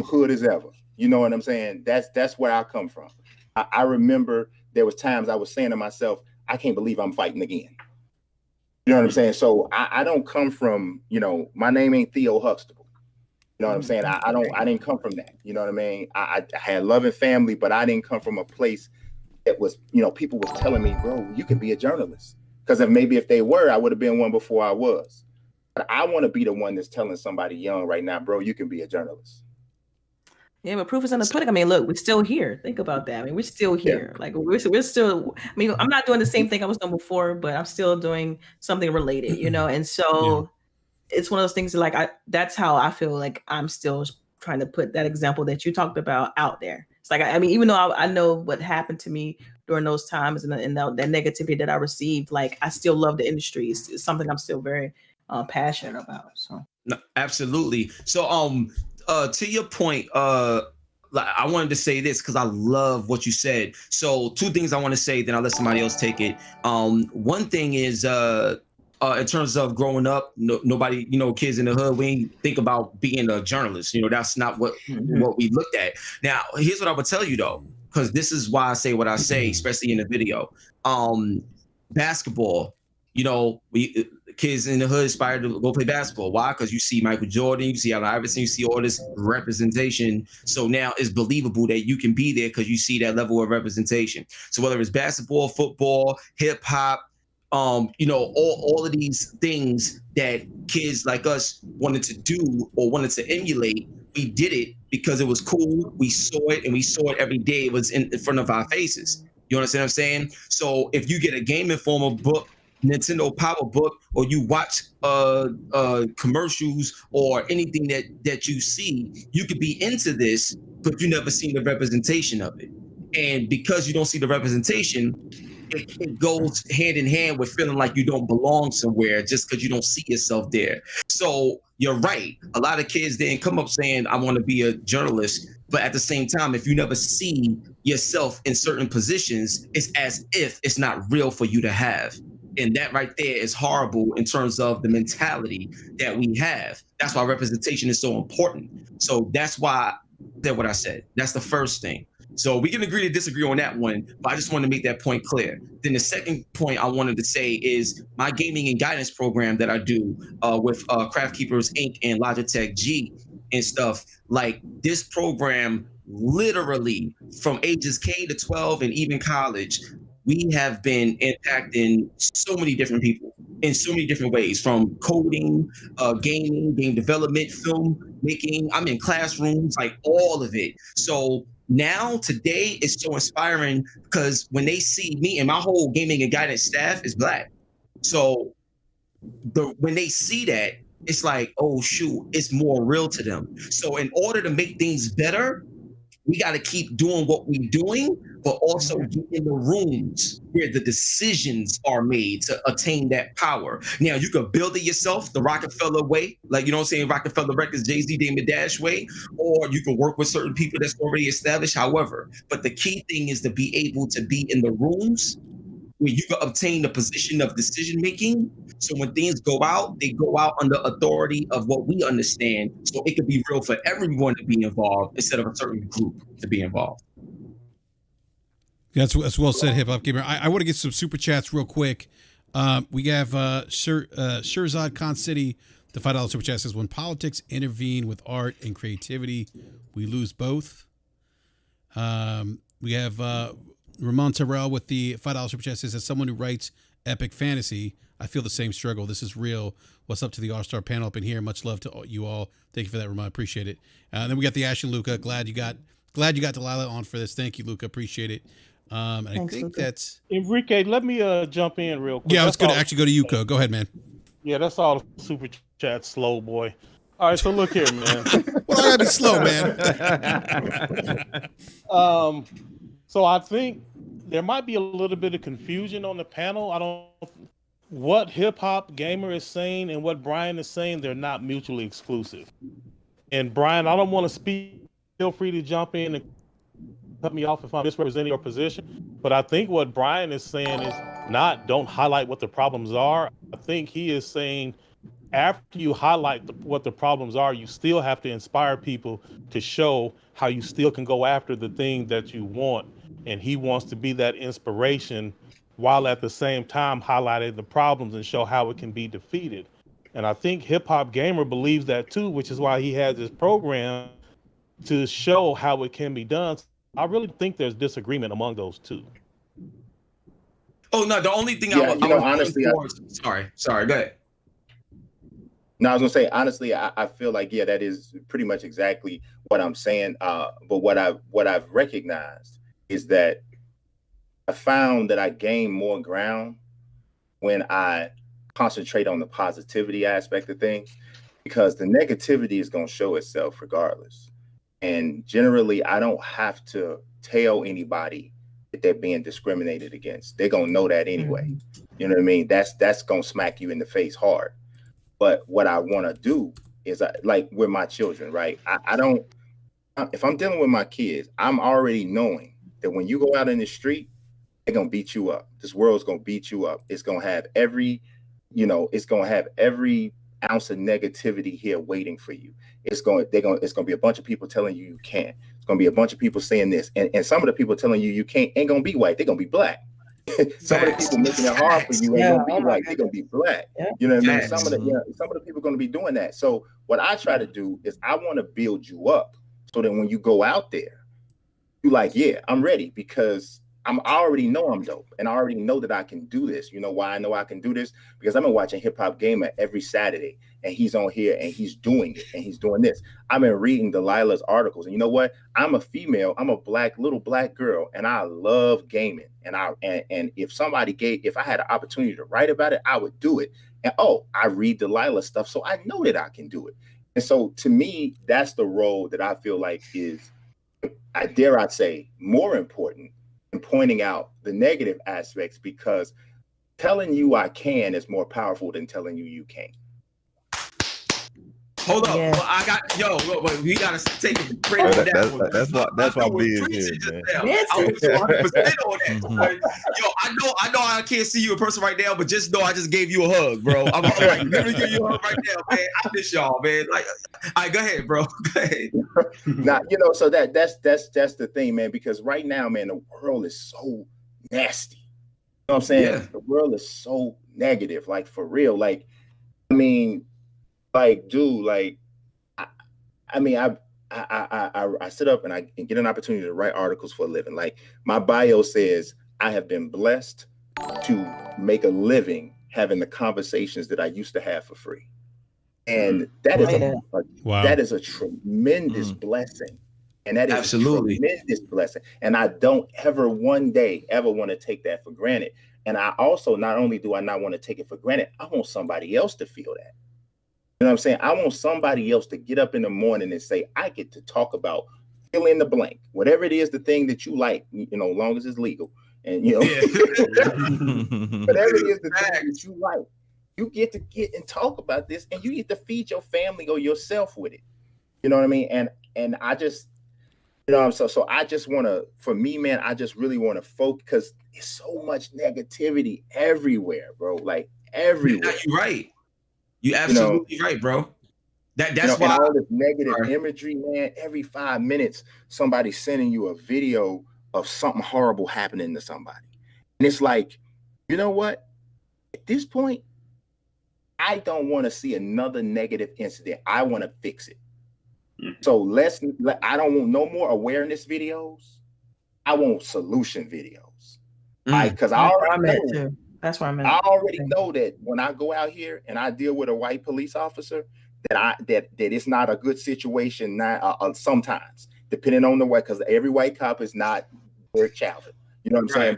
hood as ever. You know what I'm saying? That's where I come from. I remember there was times I was saying to myself, I can't believe I'm fighting again. You know what I'm saying? So I don't come from, my name ain't Theo Huxtable. You know what I'm saying? I didn't come from that. You know what I mean? I had loving family, but I didn't come from a place that was, people was telling me, bro, you can be a journalist. Because if they were, I would have been one before I was. But I want to be the one that's telling somebody young right now, bro, you can be a journalist. Yeah, but proof is in the pudding. I mean, look, we're still here. Think about that. I mean, we're still here. Yeah. Like we're still. I mean, I'm not doing the same thing I was doing before, but I'm still doing something related, And so it's one of those things that's how I feel like I'm still trying to put that example that you talked about out there. It's like I mean, even though I know what happened to me during those times and that negativity that I received, like I still love the industry. It's something I'm still very passionate about. So no, absolutely. So to your point, I wanted to say this because I love what you said. So two things I want to say, then I'll let somebody else take it. One thing is in terms of growing up, nobody, kids in the hood, we ain't think about being a journalist. That's not what we looked at. Now, here's what I would tell you though, because this is why I say what I say, especially in the video. Basketball, kids in the hood aspire to go play basketball. Why? Because you see Michael Jordan, you see Allen Iverson, you see all this representation. So now it's believable that you can be there because you see that level of representation. So whether it's basketball, football, hip hop, all of these things that kids like us wanted to do or wanted to emulate, we did it because it was cool. We saw it and we saw it every day. It was in front of our faces. You understand what I'm saying? So if you get a Game Informer book Nintendo Power Book, or you watch commercials or anything that you see, you could be into this, but you never seen the representation of it. And because you don't see the representation, it goes hand in hand with feeling like you don't belong somewhere just because you don't see yourself there. So you're right. A lot of kids didn't come up saying, I want to be a journalist. But at the same time, if you never see yourself in certain positions, it's as if it's not real for you to have. And that right there is horrible in terms of the mentality that we have. That's why representation is so important. So that's why I said what I said. That's the first thing. So we can agree to disagree on that one, but I just wanted to make that point clear. Then the second point I wanted to say is my gaming and guidance program that I do with Craft Keepers Inc. and Logitech G and stuff. Like this program, literally from ages K to 12 and even college, we have been impacting so many different people in so many different ways, from coding, gaming, game development, film making. I'm in classrooms, like all of it. So now today is so inspiring because when they see me, and my whole gaming and guidance staff is Black. So when they see that, it's like, oh shoot, it's more real to them. So in order to make things better, we got to keep doing what we're doing, but also get in the rooms where the decisions are made to attain that power. Now, you can build it yourself the Rockefeller way, like, you know what I'm saying, Rockefeller Records, Jay-Z, Damon Dash way, or you can work with certain people that's already established, however. But the key thing is to be able to be in the rooms where you can obtain the position of decision making. So when things go out, they go out under authority of what we understand. So it could be real for everyone to be involved instead of a certain group to be involved. That's well said, HipHopGamer. I want to get some super chats real quick. We have Shirzad Khan City, the $5 super chat says, when politics intervene with art and creativity, we lose both. We have Ramon Terrell with the $5 super chat says, as someone who writes epic fantasy, I feel the same struggle. This is real. What's up to the All-Star panel up in here? Much love to you all. Thank you for that, Ramon. Appreciate it. Then we got the Ash and Luca. Glad you got Delilah on for this. Thank you, Luca. Appreciate it. And thanks, I think Luca. That's Enrique. Let me jump in real quick. Yeah, I was going to actually go to you, Go ahead, man. Yeah, that's all the super chat, slow boy. All right, so look here, man. Well, I gotta be slow, man. So I think there might be a little bit of confusion on the panel. What HipHopGamer is saying and what Brian is saying, they're not mutually exclusive. And Brian, I don't want to speak. Feel free to jump in and cut me off if I'm misrepresenting your position. But I think what Brian is saying is don't highlight what the problems are. I think he is saying after you highlight what the problems are, you still have to inspire people to show how you still can go after the thing that you want. And he wants to be that inspiration while at the same time highlighting the problems and show how it can be defeated. And I think HipHopGamer believes that too, which is why he has this program to show how it can be done. I really think there's disagreement among those two. Oh no, the only thing honestly, sorry, go ahead. No, I was gonna say, honestly, I feel like, yeah, that is pretty much exactly what I'm saying. But what I've recognized is that I found that I gain more ground when I concentrate on the positivity aspect of things, because the negativity is going to show itself regardless. And generally, I don't have to tell anybody that they're being discriminated against. They're going to know that anyway. You know what I mean? That's going to smack you in the face hard. But what I want to do is, like with my children, right? If I'm dealing with my kids, I'm already knowing that when you go out in the street, they're going to beat you up. This world's going to beat you up. It's going to have every ounce of negativity here waiting for you. It's going to be a bunch of people telling you can't. It's going to be a bunch of people saying this. And some of the people telling you can't ain't going to be white. They're going to be Black. Some of the people making it hard for you ain't going to be white. They're going to be Black. Yeah. You know what I mean? Some of the people are going to be doing that. So what I try to do is I want to build you up so that when you go out there, you're like, yeah, I'm ready, because I already know I'm dope, and I already know that I can do this. You know why I know I can do this? Because I've been watching HipHopGamer every Saturday, and he's on here and he's doing it, and he's doing this. I've been reading Delilah's articles, and you know what? I'm a female, I'm a little black girl, and I love gaming. And if if I had an opportunity to write about it, I would do it. And I read Delilah stuff, so I know that I can do it. And so to me, that's the role that I feel like is, I'd say, more important in pointing out the negative aspects, because telling you I can is more powerful than telling you can't. Hold up, well, I got we gotta take a break on that one. That's why B is here, man. I was 100% on that. I know I can't see you in person right now, but just know I just gave you a hug, bro. I'm like, let me give you a hug right now, man. I miss y'all, man. Like, all right, go ahead, bro. Go ahead. Now, so that's the thing, man. Because right now, man, the world is so nasty. You know what I'm saying? Yeah. The world is so negative, like for real. Like, I mean. Like, dude, like, I sit up and I get an opportunity to write articles for a living. Like, my bio says I have been blessed to make a living having the conversations that I used to have for free, and that is that is a tremendous blessing, and that is absolutely a tremendous blessing. And I don't ever one day ever want to take that for granted. And I also, not only do I not want to take it for granted, I want somebody else to feel that. You know what I'm saying? I want somebody else to get up in the morning and say, I get to talk about fill in the blank, whatever it is, the thing that you like, as long as it's legal. And, whatever it is, the thing that you like, you get to get and talk about this, and you get to feed your family or yourself with it. You know what I mean? And I just, so I just want to, for me, man, I just really want to focus, because there's so much negativity everywhere, bro. Like, everywhere. You're right. You absolutely right, bro. That's why all this negative imagery, man. Every 5 minutes, somebody's sending you a video of something horrible happening to somebody, and it's like, you know what? At this point, I don't want to see another negative incident. I want to fix it. So I don't want no more awareness videos. I want solution videos. Because I already know. That's why I already know that when I go out here and I deal with a white police officer, that it's not a good situation. Sometimes, depending on the way, because every white cop is not Derek Chauvin. You know what I'm saying?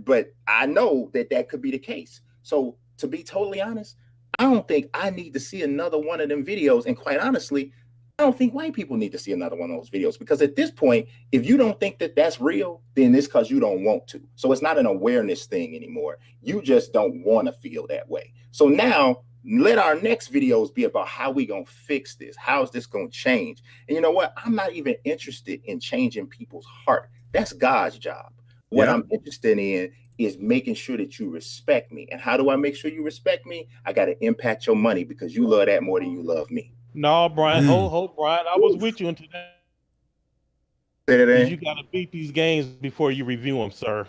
But I know that could be the case. So to be totally honest, I don't think I need to see another one of them videos. And quite honestly, I don't think white people need to see another one of those videos, because at this point, if you don't think that that's real, then it's because you don't want to. So it's not an awareness thing anymore. You just don't want to feel that way. So now let our next videos be about how we going to fix this. How is this going to change? And you know what? I'm not even interested in changing people's heart. That's God's job. What I'm interested in is making sure that you respect me. And how do I make sure you respect me? I got to impact your money, because you love that more than you love me. No, Brian, hold, Brian. I was with you until that. Say that again. You got to beat these games before you review them, sir.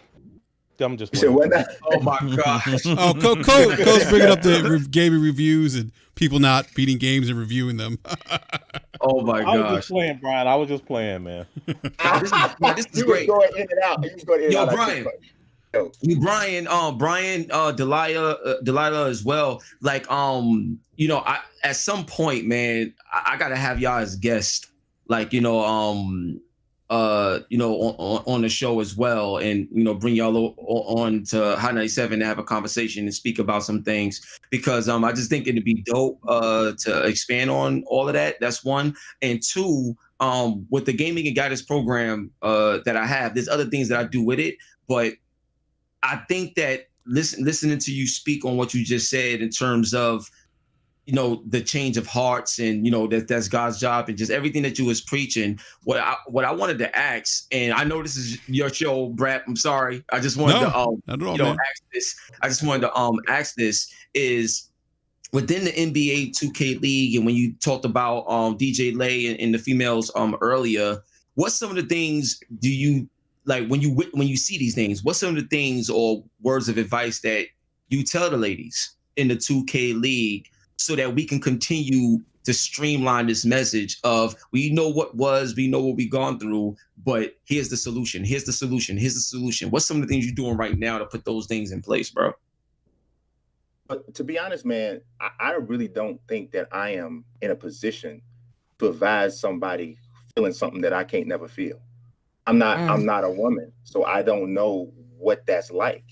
I'm just. Oh my gosh. Coach bringing up the gaming reviews and people not beating games and reviewing them. Oh my gosh. I was just playing, Brian. I was just playing, man. This is great. Going in and out. Yo, Brian. Brian, Delilah as well. Like, at some point, man, I gotta have y'all as guests, like, on the show as well, and bring y'all on to Hot 97 to have a conversation and speak about some things, because I just think it'd be dope to expand on all of that. That's one. And two, with the gaming and guidance program that I have, there's other things that I do with it, but I think that listening to you speak on what you just said in terms of, the change of hearts, and that's God's job, and just everything that you was preaching. What I wanted to ask, and I know this is your show, BRAP. I'm sorry. I just wanted to ask this. I just wanted to ask this is, within the NBA 2K League, and when you talked about DJ Lay and the females earlier, what's some of the things do you like when you see these things? What's some of the things or words of advice that you tell the ladies in the 2K League, so that we can continue to streamline this message of we know what was, we know what we've gone through, but here's the solution. Here's the solution. Here's the solution. What's some of the things you're doing right now to put those things in place, bro? But to be honest, man, I really don't think that I am in a position to advise somebody feeling something that I can't never feel. I'm not a woman, so I don't know what that's like.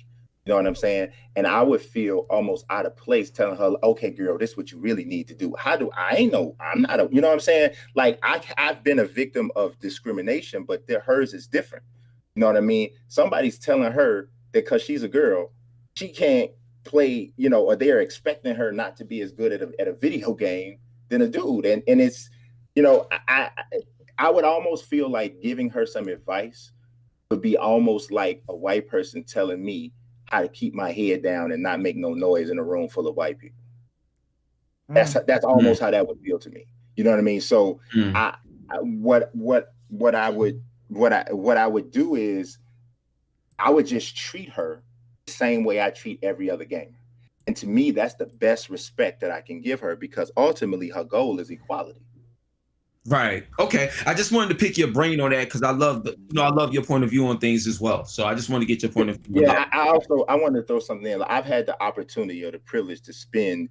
You know what I'm saying? And I would feel almost out of place telling her, okay, girl, this is what you really need to do. How do I know? I'm not you know what I'm saying? Like I've been a victim of discrimination, but hers is different. You know what I mean? Somebody's telling her that because she's a girl, she can't play, you know, or they're expecting her not to be as good at a video game than a dude. And it's, you know, I would almost feel like giving her some advice would be almost like a white person telling me how to keep my head down and not make no noise in a room full of white people. That's almost how that would feel to me. You know what I mean? So what I would do is I would just treat her the same way I treat every other gamer. And to me, that's the best respect that I can give her, because ultimately her goal is equality. Right. Okay. I just wanted to pick your brain on that because I love I love your point of view on things as well. So I just want to get your point of view. Yeah. I wanted to throw something in. I've had the opportunity or the privilege to spend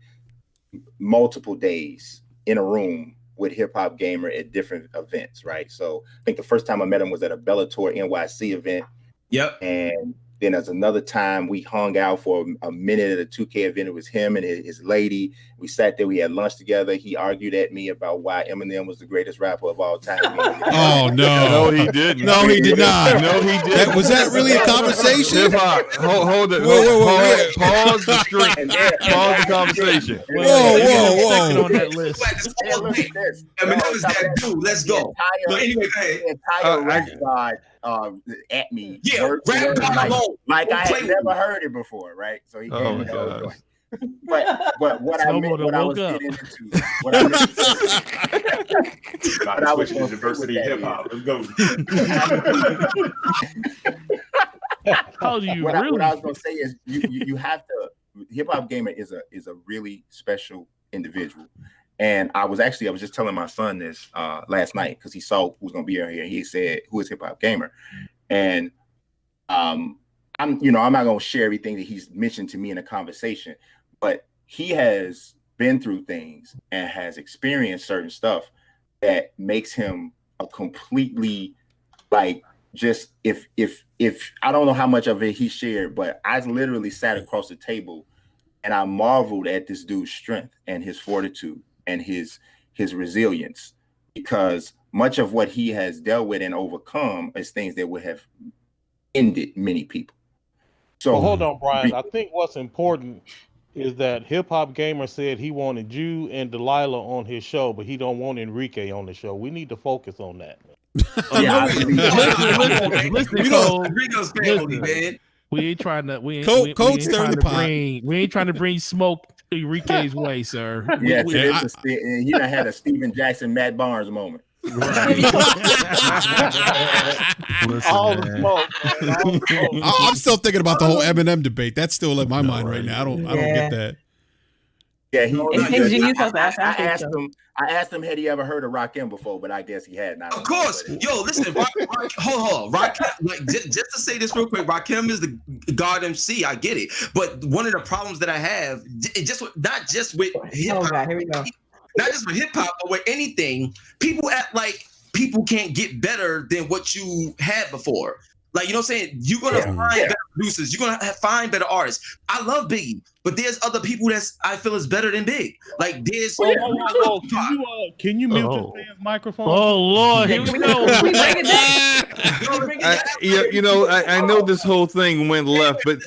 multiple days in a room with HipHopGamer at different events. Right. So I think the first time I met him was at a Bellator NYC event. Yep. And then there's another time we hung out for a minute at a 2K event. It was him and his lady. We sat there. We had lunch together. He argued at me about why Eminem was the greatest rapper of all time. Oh, no. No, he didn't. No, he did not. No, he didn't. Was that really a conversation? Hold it. Whoa. Pause the screen. Pause the conversation. Whoa. On that list. Eminem is that dude. Let's go. But anyway, the entire rap god at me. Yeah, rap god alone. Like I had never heard it before, right? So he Oh gave me my the God. But what I was getting into, what I was switching to diversity hip hop. Let's go. How do you what really? What I was gonna say is you have to. HipHopGamer is a really special individual. And I was just telling my son this last night because he saw who was gonna be here. He said, "Who is HipHopGamer?" And I'm not gonna share everything that he's mentioned to me in a conversation, but he has been through things and has experienced certain stuff that makes him a completely just if I don't know how much of it he shared, but I literally sat across the table and I marveled at this dude's strength and his fortitude and his resilience, because much of what he has dealt with and overcome is things that would have ended many people. So well, hold on, Brian. I think what's important is that HipHopGamer said he wanted you and Delilah on his show, but he don't want Enrique on the show. We need to focus on that. Listen, man. We ain't trying to. We ain't trying to bring smoke Enrique's way, sir. He done had a Steven Jackson, Matt Barnes moment. Right. All the smoke, man. All the smoke. I'm still thinking about the whole Eminem debate. That's still in my mind right now. I don't get that. Yeah, I asked him, had he ever heard of Rakim before, but I guess he had not. Of course. Yo, listen, hold on. Rakim, just to say this real quick, Rakim is the God MC. I get it. But one of the problems that I have, not just with hip-hop, here we go. Not just with hip-hop, but with anything, people act like people can't get better than what you had before. Like, you know what I'm saying? You're going to find better producers. You're going to find better artists. I love Biggie, but there's other people I feel is better than Big. Like, there's... Can you mute this man's microphone? Oh, Lord. Here we go. I know this whole thing went left, but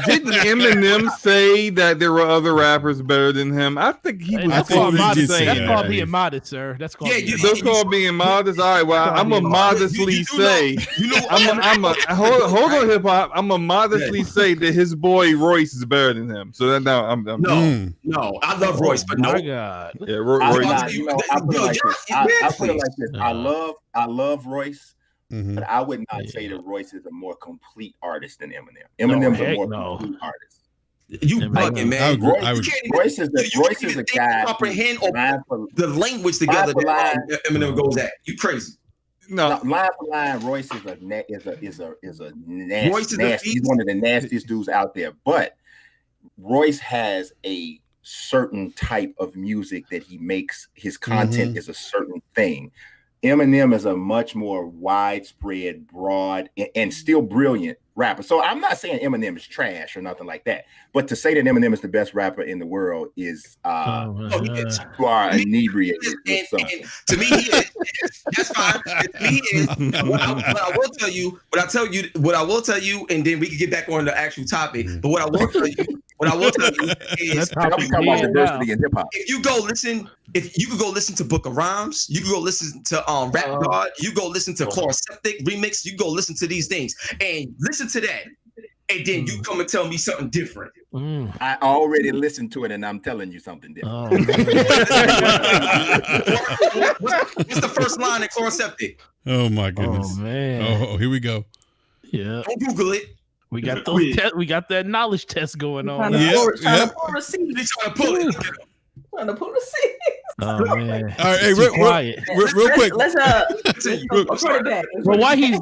didn't Eminem say that there were other rappers better than him? I think he was That's called being modest, sir. That's called being modest. All right, well, I'm a modestly say. Hold on, hip hop. I'm a modestly say that his boy Royce is better than him. So that now I'm no, I love Royce, but no. God. Yeah, Royce. I put it like this. I love Royce, but I would not say that Royce is a more complete artist than Eminem. Eminem's a more complete artist. You bugging, man. Royce is a guy comprehend the language together that Eminem goes at. You crazy. No, line for line, Royce is a nasty. He's one of the nastiest dudes out there. But Royce has a certain type of music that he makes. His content is a certain thing. Eminem is a much more widespread, broad, and still brilliant rapper. So I'm not saying Eminem is trash or nothing like that. But to say that Eminem is the best rapper in the world is you are inebriated. And to me, he is. That's fine. To me, he is. What I will tell you, and then we can get back on the actual topic. But what I will tell you is diversity in hip hop. If you could go listen to Book of Rhymes, you could go listen to Rap God, you go listen to Chloroseptic Remix, you go listen to these things and listen to that, and then you come and tell me something different. I already listened to it, and I'm telling you something different. What's the first line in Chloroseptic? Oh my goodness! Oh man! Oh, here we go. Yeah. Don't Google it. We got those. We got that knowledge test going on. Trying to pull receipts. Trying to pull it. Trying to pull receipts. Oh man! All right, hey, real quick. Let's put it back. Well, while he's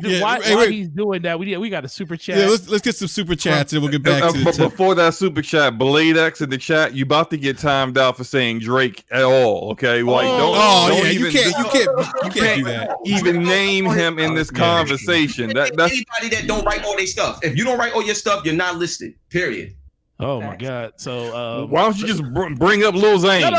doing that, we got a super chat. Yeah, let's get some super chats and we'll get back to but before that super chat, Blade X in the chat, you about to get timed out for saying Drake at all. Okay, like you can't do that. Even name him in this conversation. That's anybody that don't write all their stuff. If you don't write all your stuff, you're not listed. Period. Oh my God! So why don't you just bring up Lil Zane? We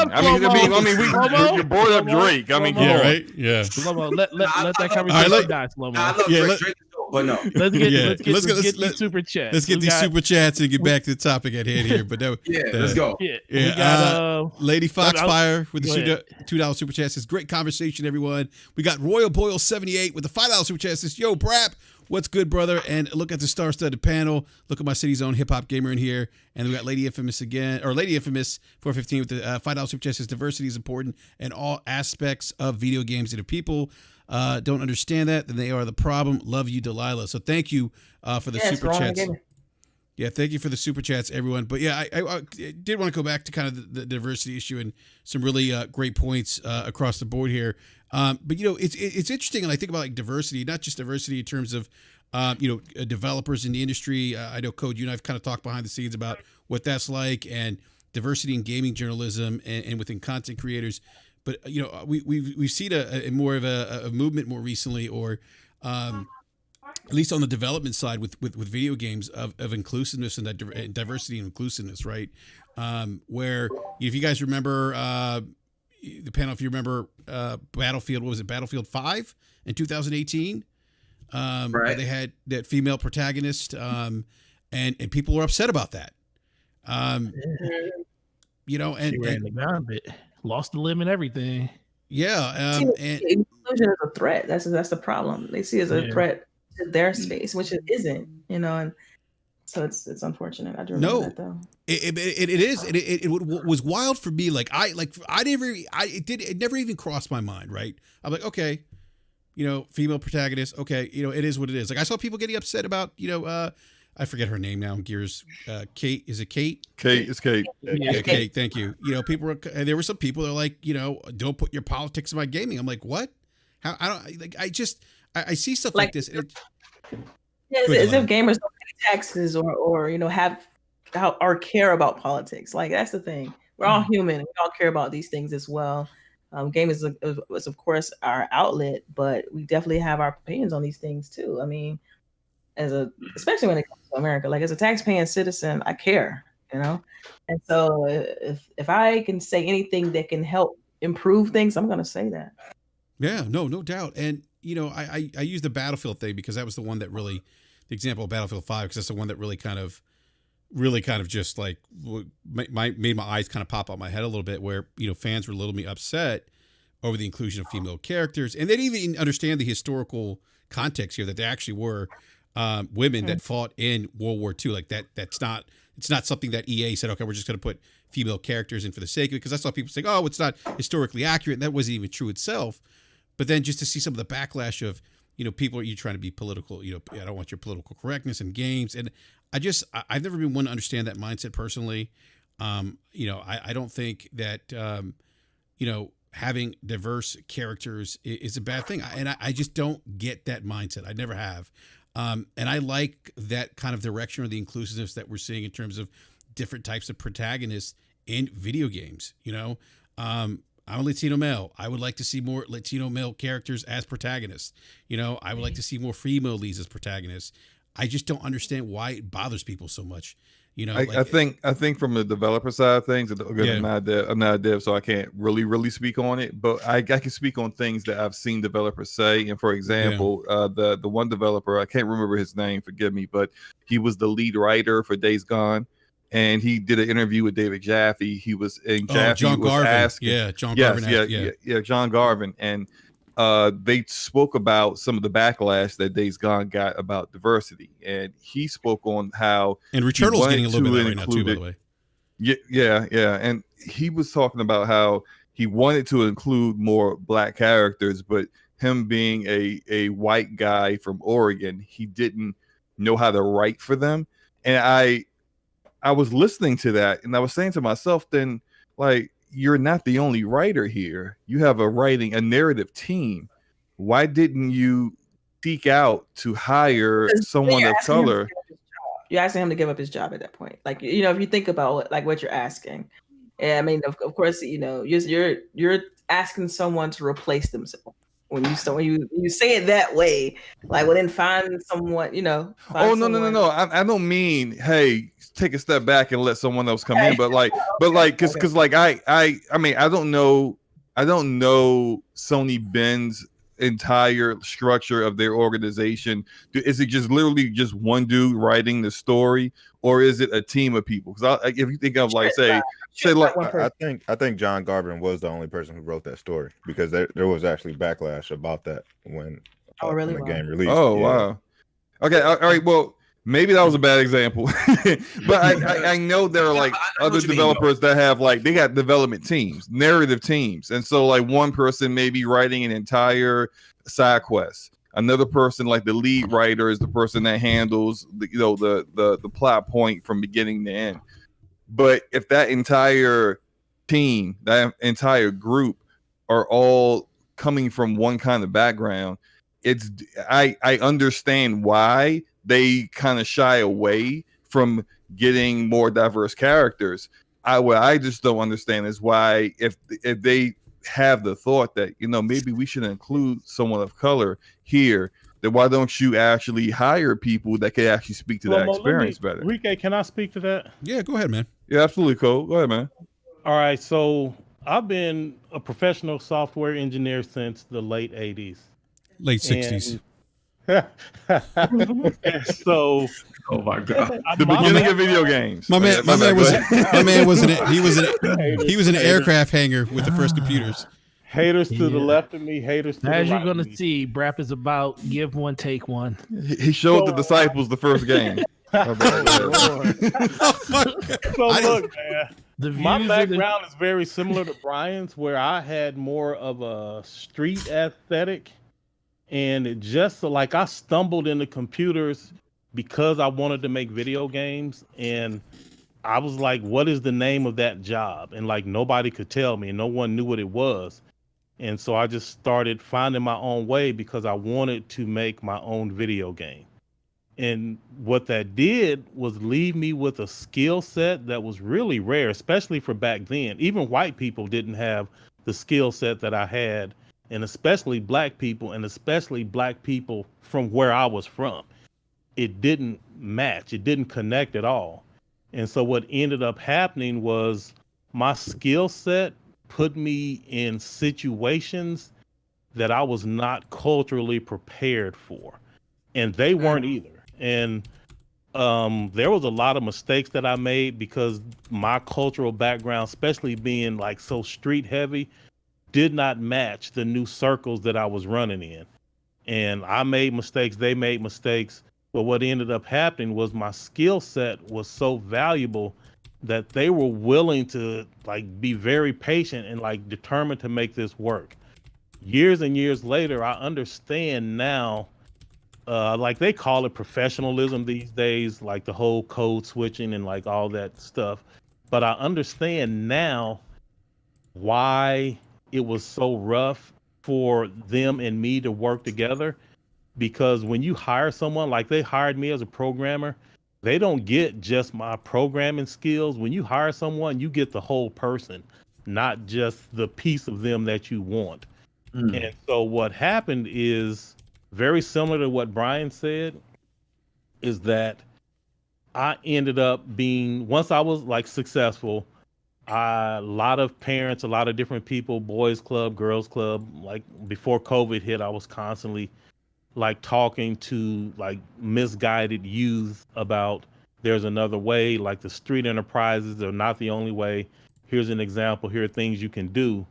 brought up Drake. I mean, yeah, right? Yeah. Slow-mo, let that conversation die. Slow-mo. I love Drake, but no. Let's get the super chat. Let's get these super chats and get back to the topic at hand here. But let's go. Yeah, we got Lady Foxfire with the $2 super chat says, great conversation, everyone. We got Royal Boyle 78 with the $5 super chat says, yo, BRAP. What's good, brother? And look at the star-studded panel. Look at my city's own HipHopGamer in here. And we got Lady Infamous again, or Lady Infamous 415 with the $5 super chat says diversity is important in all aspects of video games. And if people don't understand that, then they are the problem. Love you, Delilah. So thank you for the super chats. Yeah, thank you for the super chats, everyone. But yeah, I did want to go back to kind of the diversity issue and some really great points across the board here. But it's interesting, and I think about like diversity, not just diversity in terms of developers in the industry. I know Code, you and I've kind of talked behind the scenes about what that's like, and diversity in gaming journalism and within content creators. But we've seen a more of a movement more recently, or at least on the development side with video games of inclusiveness and diversity and inclusiveness, right? Where if you guys remember the panel, if you remember Battlefield, what was it, Battlefield 5 in 2018? Right. Where they had that female protagonist, and people were upset about that. And she ran the gambit, lost the limb and everything. Yeah, and inclusion is a threat. That's the problem. They see it as a threat to their space, which it isn't. And so it's unfortunate. I do remember that though. It is. It was wild for me. It never even crossed my mind. Right. I'm like, okay, female protagonist. Okay. It is what it is. Like I saw people getting upset about, I forget her name now. Gears. Kate. Is it Kate? Kate. It's Kate. Yeah, Kate. Thank you. People there were some people that are like, don't put your politics in my gaming. I'm like, what? How? I don't like. I see stuff like this. As if gamers don't pay taxes or have or care about politics. Like that's the thing. We're all human. We all care about these things as well. Game is of course our outlet, but we definitely have our opinions on these things too. I mean, especially when it comes to America, like as a taxpaying citizen, I care, and so if I can say anything that can help improve things, I'm going to say that. Yeah, no doubt. And I use the Battlefield thing because that was the one that really, the example of Battlefield 5, because that's the one that really kind of just like made my eyes kind of pop out my head a little bit, where fans were a little bit upset over the inclusion of female characters, and they didn't even understand the historical context here that there actually were women that fought in World War II. Like it's not something that EA said, okay, we're just going to put female characters in for the sake of it, because I saw people saying, oh, it's not historically accurate, and that wasn't even true itself. But then just to see some of the backlash of people are you trying to be political, I don't want your political correctness in games. And I've never been one to understand that mindset personally. I don't think that, having diverse characters is a bad thing. And I just don't get that mindset. I never have. And I like that kind of direction or the inclusiveness that we're seeing in terms of different types of protagonists in video games. I'm a Latino male. I would like to see more Latino male characters as protagonists. I would like to see more female leads as protagonists. I just don't understand why it bothers people so much. I think from the developer side of things, I'm not a dev, so I can't really speak on it. But I can speak on things that I've seen developers say. And for example, the one developer, I can't remember his name, forgive me, but he was the lead writer for Days Gone. And he did an interview with David Jaffe. John Garvin. Asking, John Garvin. John Garvin. And they spoke about some of the backlash that Days Gone got about diversity, and he spoke on how and Returnal's getting a little bit of that right now too, by the way. Yeah, and he was talking about how he wanted to include more black characters, but him being a white guy from Oregon, he didn't know how to write for them. And I was listening to that, and I was saying to myself, then, like, you're not the only writer here. You have a narrative team. Why didn't you seek out to hire someone of color? You're asking him to give up his job at that point. Like, if you think about what you're asking, I mean, of course, you're asking someone to replace themselves. When you say it that way, like, well, then find someone, No. I don't mean, hey, take a step back and let someone else come in, but because I mean, I don't know Sony Ben's entire structure of their organization. Is it just literally just one dude writing the story, or is it a team of people? Because if you think of I think John Garvin was the only person who wrote that story, because there was actually backlash about that when when the game released. Oh, wow. Okay, all right. Well, maybe that was a bad example, but I know there are other developers that have they got development teams, narrative teams, and so one person may be writing an entire side quest. Another person, like the lead writer, is the person that handles the plot point from beginning to end. But if that entire team, that entire group, are all coming from one kind of background, I understand why they kind of shy away from getting more diverse characters. What I just don't understand is why, if they have the thought that maybe we should include someone of color here, then why don't you actually hire people that can actually speak to that experience better? Enrique, can I speak to that? Yeah, go ahead, man. Yeah, absolutely, Cole. Go ahead, man. All right, so I've been a professional software engineer since the late 80s. Late 60s. So, oh my god, the beginning of video games. My man wasn't it. He was in an aircraft hangar with the first computers. Haters to the left of me, haters to the right. As you're gonna see, BRAP is about give one, take one. He showed the disciples the first game. So look, man, my background is very similar to Brian's, where I had more of a street aesthetic. And it just I stumbled into computers because I wanted to make video games, and I was like, what is the name of that job? And nobody could tell me, and no one knew what it was. And so I just started finding my own way because I wanted to make my own video game. And what that did was leave me with a skill set that was really rare, especially for back then. Even white people didn't have the skill set that I had, and especially black people, and especially black people from where I was from. It didn't match. It didn't connect at all. And so what ended up happening was my skill set put me in situations that I was not culturally prepared for. And they weren't either. And there was a lot of mistakes that I made because my cultural background, especially being so street heavy, did not match the new circles that I was running in. And I made mistakes, they made mistakes, but what ended up happening was my skill set was so valuable that they were willing to be very patient and determined to make this work. Years and years later, I understand now like they call it professionalism these days, like the whole code switching and like all that stuff. But I understand now why it was so rough for them and me to work together, because when you hire someone, like they hired me as a programmer, they don't get just my programming skills. When you hire someone, you get the whole person, not just the piece of them that you want. And so what happened is very similar to what Brian said, is that I ended up being, once I was like successful, a lot of parents, a lot of different people, boys club, girls club, like before COVID hit, I was constantly like talking to like misguided youth about there's another way, like the street enterprises are not the only way. Here's an example. Here are things you can do.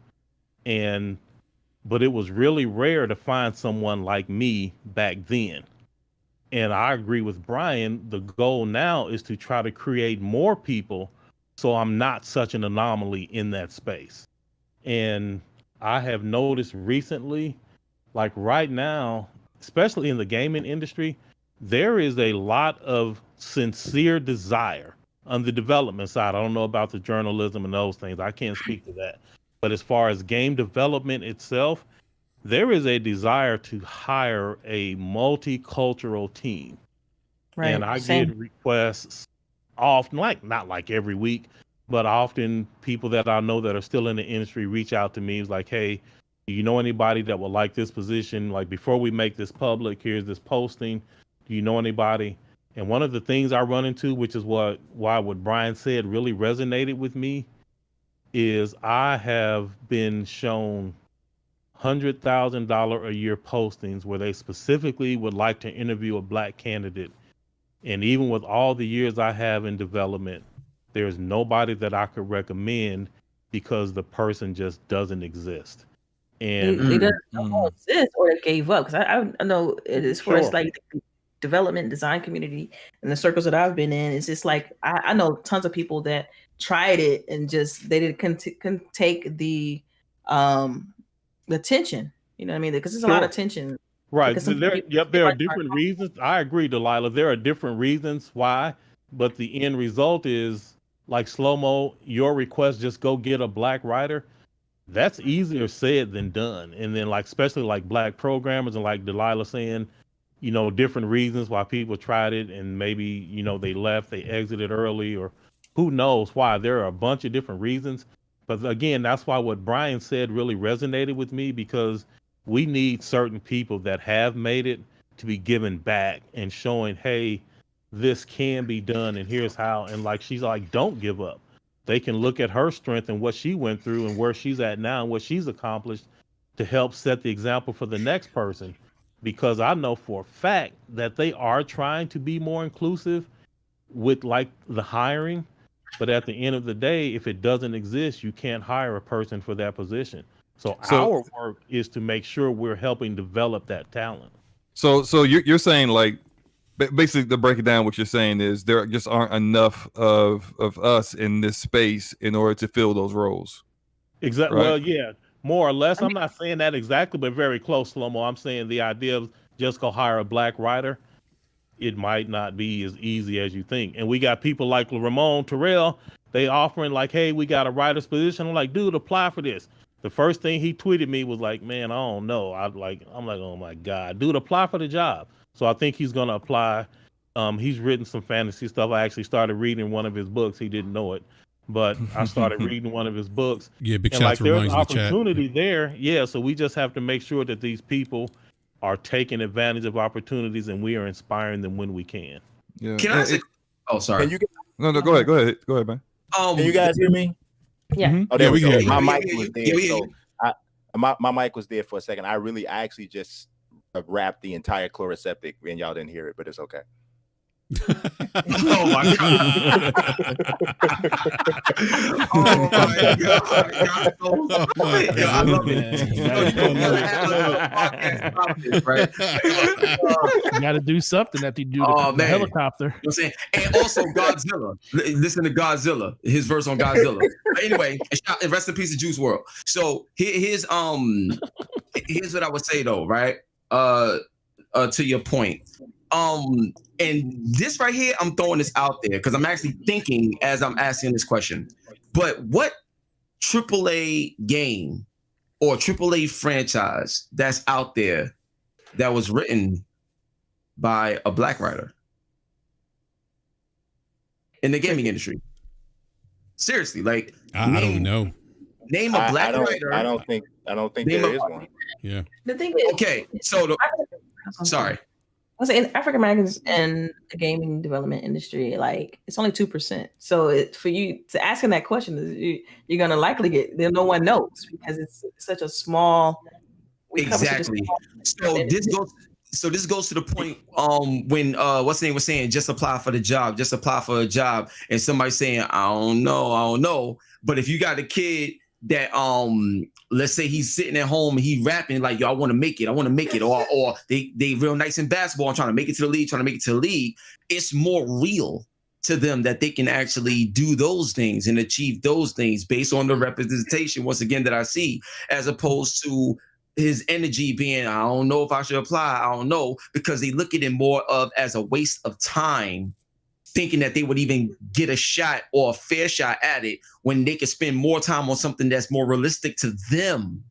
But it was really rare to find someone like me back then. And I agree with Brian. The goal now is to try to create more people so I'm not such an anomaly in that space. And I have noticed recently, like right now, especially in the gaming industry, there is a lot of sincere desire on the development side. I don't know about the journalism and those things. I can't speak to that. But as far as game development itself, there is a desire to hire a multicultural team. Right. And I get requests often, like not like every week, but often people that I know that are still in the industry reach out to me. It's like, hey, do you know anybody that would like this position? Like before we make this public, here's this posting. Do you know anybody? And one of the things I run into, which is why what Brian said really resonated with me, is I have been shown $100,000 a year postings where they specifically would like to interview a Black candidate. And even with all the years I have in development, there's nobody that I could recommend because the person just doesn't exist. And they don't exist, or they gave up. Because I know as far as like the development design community and the circles that I've been in, it's just like I know tons of people that tried it and just they didn't take the tension. You know what I mean? Because there's a lot of tension. Right. There are different reasons. I agree, Delilah. There are different reasons why, but the end result is like Slow-Mo, your request, just go get a Black writer. That's easier said than done. And then like, especially like Black programmers and like Delilah saying, you know, different reasons why people tried it and maybe, you know, they left, they exited early, or who knows why. There are a bunch of different reasons. But again, that's why what Brian said really resonated with me, because we need certain people that have made it to be given back and showing, hey, this can be done and here's how. And like, she's like, don't give up. They can look at her strength and what she went through and where she's at now and what she's accomplished to help set the example for the next person. Because I know for a fact that they are trying to be more inclusive with like the hiring. But at the end of the day, if it doesn't exist, you can't hire a person for that position. So our work is to make sure we're helping develop that talent. So you're saying, like, basically, to break it down, what you're saying is there just aren't enough of us in this space in order to fill those roles. Exactly. Right? Well, yeah, more or less. I'm not saying that exactly, but very close, Slow-Mo. I'm saying the idea of just go hire a Black writer, it might not be as easy as you think. And we got people like Ramon Terrell, they offering like, hey, we got a writer's position. I'm like, dude, apply for this. The first thing he tweeted me was like, man, I don't know. I'm like, oh my God, dude, apply for the job. So I think he's going to apply. He's written some fantasy stuff. I actually started reading one of his books. He didn't know it, but I started reading one of his books. Yeah, big shout out to there's opportunity there. Yeah, so we just have to make sure that these people are taking advantage of opportunities and we are inspiring them when we can. Yeah. Can I say? Oh, sorry. No, go ahead, man. Can you guys hear me? Yeah. Mm-hmm. Oh, there we go. My mic was there. So my mic was there for a second. I actually just rapped the entire chloroseptic and y'all didn't hear it, but it's okay. Oh my God. Oh my God. I love it. Right? You got to do something that they do to the helicopter. You know what I'm saying? And also Godzilla. Listen to Godzilla, his verse on Godzilla. But anyway, rest in peace to Juice WRLD. So here's what I would say though, right? to your point. And this right here, I'm throwing this out there because I'm actually thinking as I'm asking this question. But what AAA game or AAA franchise that's out there that was written by a black writer in the gaming industry? Seriously, like I don't know. Name a black writer. I don't think there is one. Yeah. The thing is, okay. So sorry. I was saying African Americans in the gaming development industry, like it's only 2%. So for you to asking that question, you're gonna likely get there. No one knows because it's such a small. Exactly. So this goes to the point when what's the name was saying just apply for the job, just apply for a job, and somebody saying I don't know. But if you got a kid that let's say he's sitting at home and he rapping like, yo, I want to make it, or they real nice in basketball and trying to make it to the league, it's more real to them that they can actually do those things and achieve those things based on the representation once again that I see, as opposed to his energy being, I don't know if I should apply, I don't know, because they look at it more of as a waste of time, thinking that they would even get a shot or a fair shot at it when they could spend more time on something that's more realistic to them,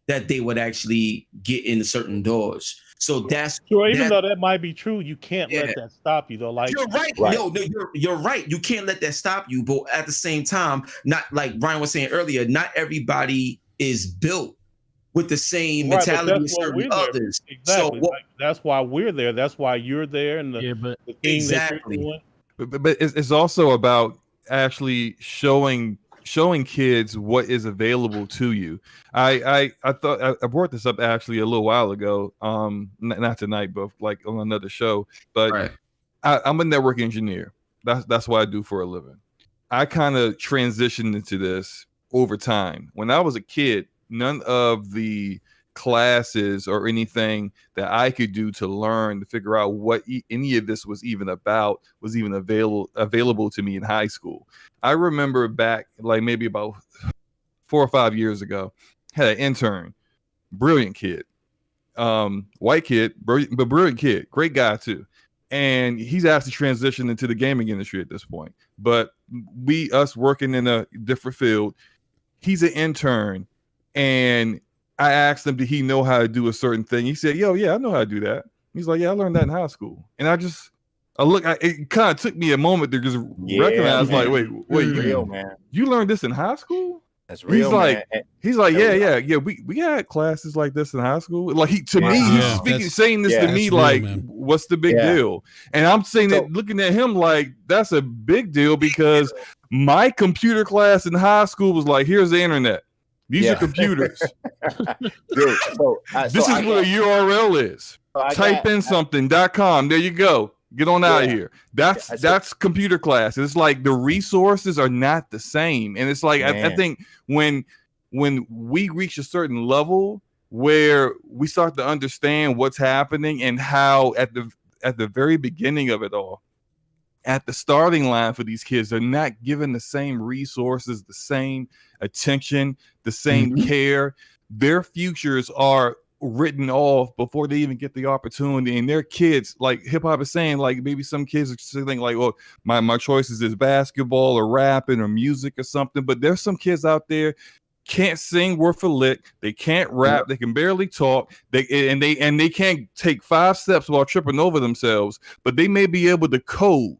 that they would actually get in certain doors. So that's sure. Even though that might be true, you can't let that stop you, though. Like you're right. No, you're right. You can't let that stop you. But at the same time, not like Brian was saying earlier, not everybody is built with the same mentality as certain others. Exactly. So that's why we're there. That's why you're there, and the thing exactly. that you're doing. But it's also about actually showing kids what is available to you. I thought I brought this up actually a little while ago, not tonight, but like on another show. But I'm a network engineer. That's what I do for a living. I kind of transitioned into this over time. When I was a kid, none of the classes or anything that I could do to learn to figure out what any of this was even about was even available to me in high school. I remember back like maybe about 4 or 5 years ago, had an intern, brilliant kid, white kid, but brilliant kid, great guy too. And he's actually transitioned into the gaming industry at this point. But us working in a different field, he's an intern. And I asked him, did he know how to do a certain thing? He said, yo, yeah, I know how to do that. He's like, yeah, I learned that in high school. And it kind of took me a moment to just recognize, man. Like, wait, you learned this in high school? That's real. He's like, yeah. We had classes like this in high school. Like he's saying this to me, like, real, what's the big deal? And I'm saying that, looking at him like that's a big deal because my computer class in high school was like, here's the internet. These are computers. Dude, this is what a URL is. Type in something.com. There you go. Get on out of here. That's computer class. It's like the resources are not the same. And it's like I think when we reach a certain level where we start to understand what's happening and how at the very beginning of it all, at the starting line for these kids, they're not given the same resources, the same attention, the same care. Their futures are written off before they even get the opportunity. And their kids, like hip hop is saying, like maybe some kids are saying like, well, my choices is basketball or rapping or music or something. But there's some kids out there can't sing word for lick. They can't rap. They can barely talk. They can't take 5 steps while tripping over themselves. But they may be able to code.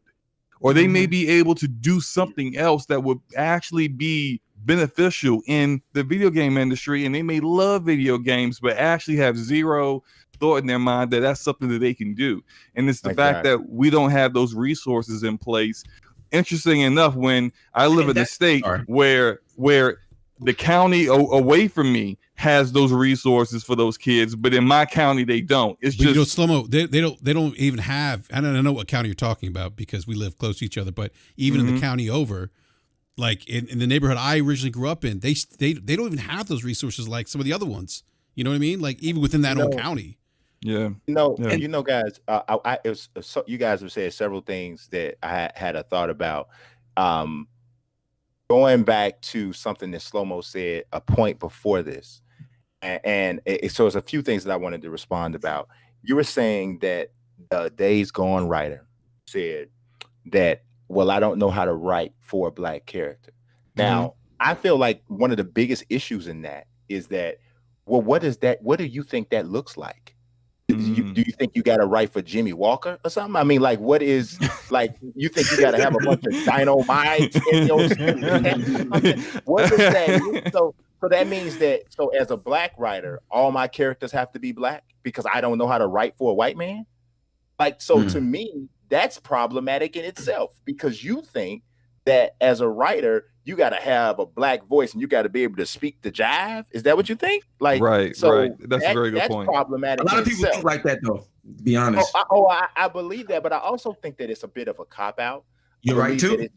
Or they may be able to do something else that would actually be beneficial in the video game industry. And they may love video games, but actually have zero thought in their mind that that's something that they can do. And it's the fact that we don't have those resources in place. Interesting enough, when I live in a state where the county away from me has those resources for those kids, but in my county they don't. It's just, you know, Slow-Mo, they don't even have. I don't know what county you're talking about because we live close to each other. But even in the county over, like in the neighborhood I originally grew up in, they don't even have those resources like some of the other ones. You know what I mean? Like even within that own county. Yeah. Guys, you guys have said several things that I had a thought about. Going back to something that Slow-Mo said a point before this. So it's a few things that I wanted to respond about. you were saying that Days Gone writer said that, well, I don't know how to write for a black character. Now, I feel like one of the biggest issues in that is that, well, what do you think that looks like? Do you think you got to write for Jimmy Walker or something? I mean, like, what is, like, you think you got to have a bunch of dynamite in your what does that mean? So that means that, so as a black writer, all my characters have to be black because I don't know how to write for a white man? Like, so to me, that's problematic in itself, because you think that as a writer, you got to have a black voice and you got to be able to speak the jive. Is that what you think? Like, right. That's a very good point. Problematic. A lot of people think like that, though, to be honest. I believe that, but I also think that it's a bit of a cop-out. You're right, too.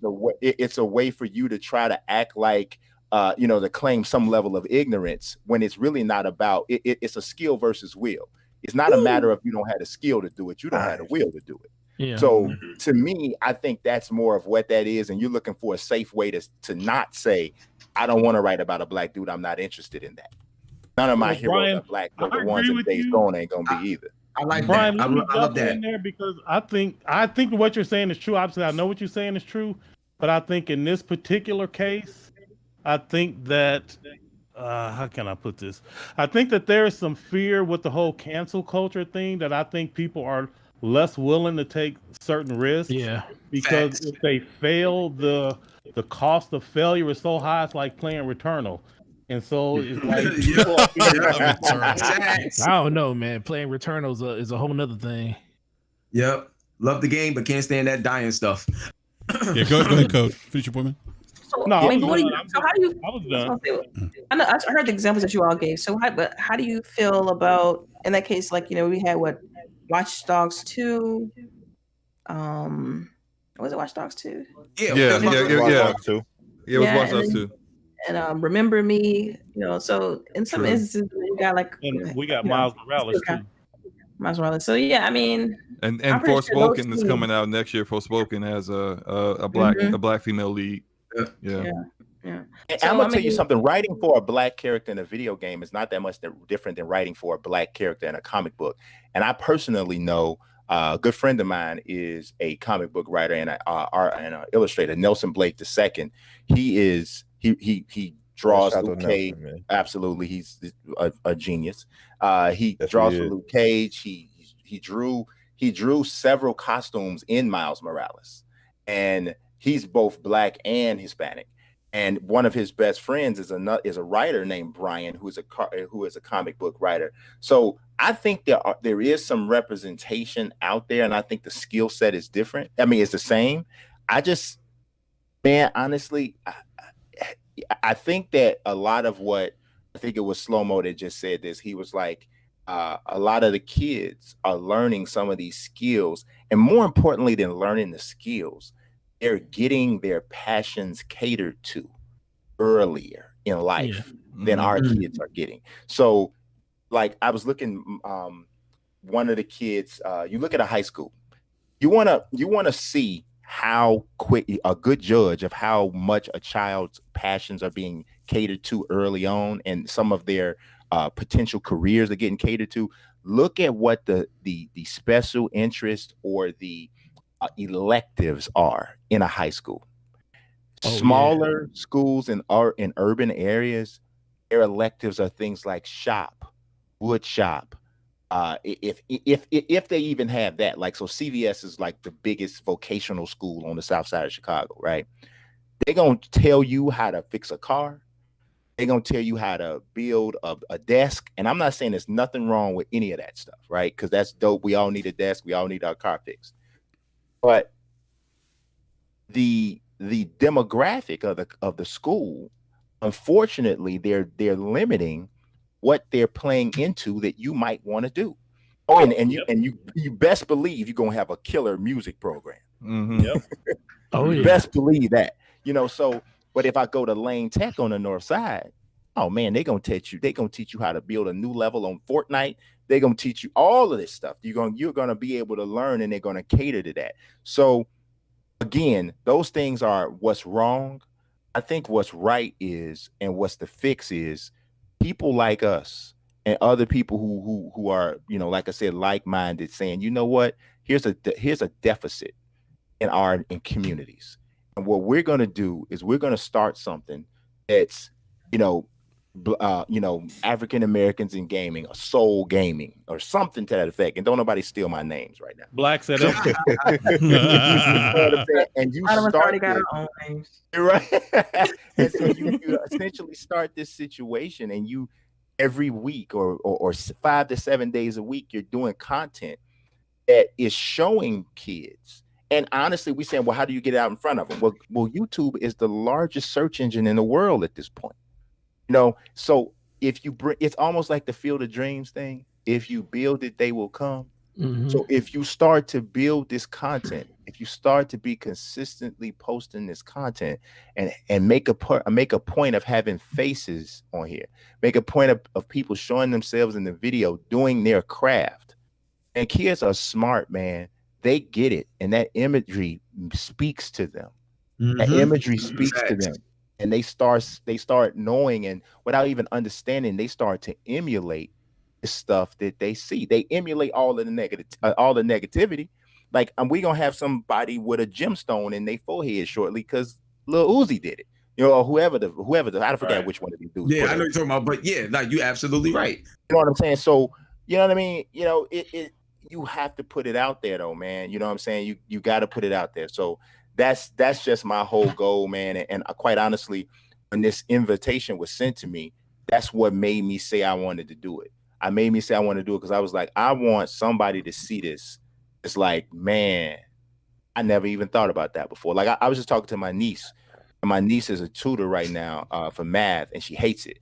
It's a way for you to try to act like, to claim some level of ignorance when it's really not about it. It's a skill versus will. It's not a matter of you don't have the skill to do it. You don't have the will to do it. Yeah. So to me, I think that's more of what that is. And you're looking for a safe way to not say, I don't want to write about a black dude. I'm not interested in that. None of my heroes are black, but the ones in Days Gone ain't going to be either. I like Brian, that. I love that. In there because I think what you're saying is true. Obviously, I know what you're saying is true, but I think in this particular case, I think that how can I put this? I think that there is some fear with the whole cancel culture thing that I think people are less willing to take certain risks. Yeah. Because if they fail, the cost of failure is so high. It's like playing Returnal. And so it's like I don't know, man. Playing Returnal is a whole nother thing. Yep. Love the game, but can't stand that dying stuff. Yeah, go ahead, Code. Finish your point, man. So, No, how do I you? was done. I know I heard the examples that you all gave. So, how do you feel about, in that case? Like, we had Watch Dogs 2. Was it Watch Dogs 2? Yeah. Watch Dogs 2. Yeah, it was Watch Dogs 2. And Remember Me. So in some instances, you got and we got Miles Morales too. Miles Morales. So yeah, I mean, and Forspoken is coming out next year. Forspoken has a black female lead. Yeah. And I'm gonna tell you something. Writing for a black character in a video game is not that much different than writing for a black character in a comic book. And I personally know a good friend of mine is a comic book writer and an illustrator, Nelson Blake II. He draws Luke Cage. Absolutely, he's a genius. He draws for Luke Cage. He drew several costumes in Miles Morales, and he's both black and Hispanic. And one of his best friends is a writer named Brian, who is a comic book writer. So I think there is some representation out there, and I think the skill set is different. I mean, it's the same. Honestly, I think that a lot of what, I think it was Slow Mo that just said this. He was like, a lot of the kids are learning some of these skills, and more importantly than learning the skills, they're getting their passions catered to earlier in life than our kids are getting. So, like, I was looking, one of the kids, you look at a high school, you wanna see how quick, a good judge of how much a child's passions are being catered to early on, and some of their potential careers are getting catered to. Look at what the special interest or the electives are in a high school. Smaller schools in urban areas, their electives are things like shop, wood shop. If they even have that, like, so CVS is like the biggest vocational school on the south side of Chicago, right? They're gonna tell you how to fix a car. They're gonna tell you how to build a desk. And I'm not saying there's nothing wrong with any of that stuff, right? Because that's dope. We all need a desk. We all need our car fixed. But the demographic of the school, unfortunately, they're limiting what they're playing into that you might want to do. Oh, and you best believe you're gonna have a killer music program. You best believe that. So, but if I go to Lane Tech on the north side, oh man, they're gonna teach you how to build a new level on Fortnite. They're gonna teach you all of this stuff. You're gonna be able to learn, and they're gonna cater to that. So again, those things are what's wrong. I think what's right is, and what's the fix is, people like us and other people who are, you know, like I said, like-minded, saying, you know what, here's a deficit in communities, and what we're going to do is we're going to start something that's, African Americans in gaming, or soul gaming, or something to that effect. And don't nobody steal my names right now. Black said and you start got our own names, right? And so you essentially start this situation, and you every week or 5 to 7 days a week, you're doing content that is showing kids. And honestly, we saying, well, how do you get out in front of them? Well, YouTube is the largest search engine in the world at this point. You know, so if you bring, it's almost like the Field of Dreams thing. If you build it, they will come. Mm-hmm. So if you start to build this content, if you start to be consistently posting this content, and make a point of having faces on here, make a point of people showing themselves in the video doing their craft. And kids are smart, man. They get it, and that imagery speaks to them. Mm-hmm. That imagery speaks to them. And they start knowing, and without even understanding, they start to emulate the stuff that they see. They emulate all of the negativity. Like, we gonna have somebody with a gemstone in their forehead shortly because Lil Uzi did it. You know, or whoever I forget which one of these dudes. Yeah, I know you're talking about, but yeah, no, you're absolutely right. You know what I'm saying? So, you know what I mean? You know, you have to put it out there, though, man. You know what I'm saying? You got to put it out there. So that's just my whole goal, man. And quite honestly, when this invitation was sent to me, that's what made me say I wanted to do it. I made me say I want to do it because I was like, I want somebody to see this. It's like, man, I never even thought about that before. Like, I was just talking to my niece, and my niece is a tutor right now for math, and she hates it.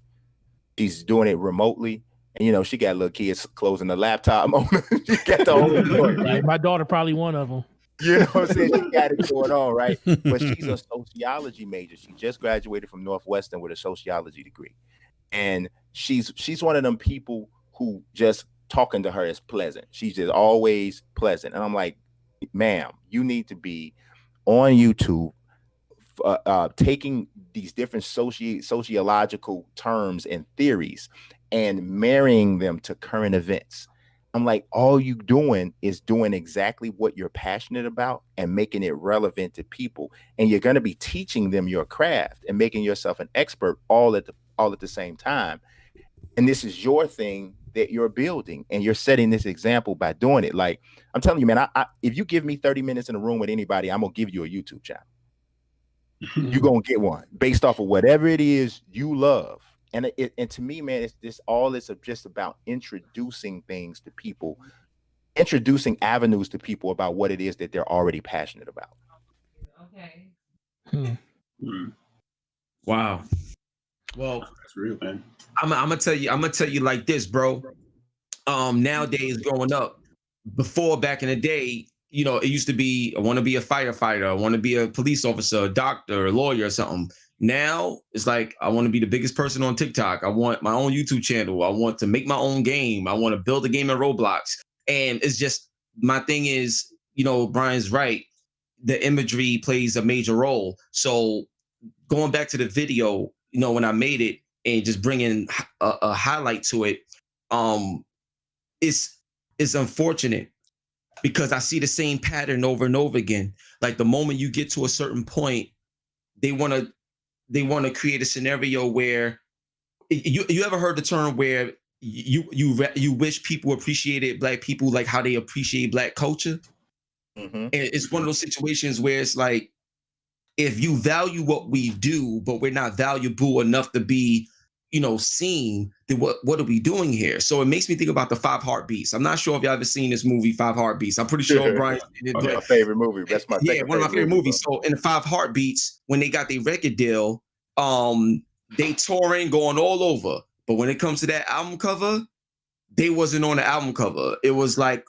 She's doing it remotely. And, you know, she got little kids closing the laptop on her. She got the whole story. Like, my daughter probably one of them. You know what I'm saying? She got it going on, right? But she's a sociology major. She just graduated from Northwestern with a sociology degree. And she's one of them people who just talking to her is pleasant. She's just always pleasant. And I'm like, ma'am, you need to be on YouTube taking these different sociological terms and theories and marrying them to current events. I'm like, all you doing is doing exactly what you're passionate about and making it relevant to people. And you're going to be teaching them your craft and making yourself an expert all at the same time. And this is your thing that you're building, and you're setting this example by doing it. Like, I'm telling you, man, if you give me 30 minutes in a room with anybody, I'm going to give you a YouTube channel. You're going to get one based off of whatever it is you love. And to me, man, it's just about introducing things to people, introducing avenues to people about what it is that they're already passionate about. Okay. Wow. Well, that's real, man. I'm gonna tell you like this, bro. Nowadays, growing up, back in the day, you know, it used to be, I want to be a firefighter, I want to be a police officer, a doctor, a lawyer, or something. Now it's like, I want to be the biggest person on TikTok. I want my own YouTube channel. I want to make my own game. I want to build a game in Roblox. And it's just, my thing is, you know, Brian's right. The imagery plays a major role. So going back to the video, you know, when I made it and just bringing a highlight to it, it's unfortunate because I see the same pattern over and over again. Like, the moment you get to a certain point, they want to create a scenario where you ever heard the term where you wish people appreciated Black people like how they appreciate Black culture? Mm-hmm. And it's one of those situations where it's like, if you value what we do, but we're not valuable enough to be, you know, seen, then what are we doing here? So it makes me think about the 5 Heartbeats. I'm not sure if y'all ever seen this movie, 5 Heartbeats. I'm pretty sure Brian. My favorite movie. That's my one of my favorite movies. So in the 5 Heartbeats, when they got their record deal, they touring, going all over. But when it comes to that album cover, they wasn't on the album cover. It was like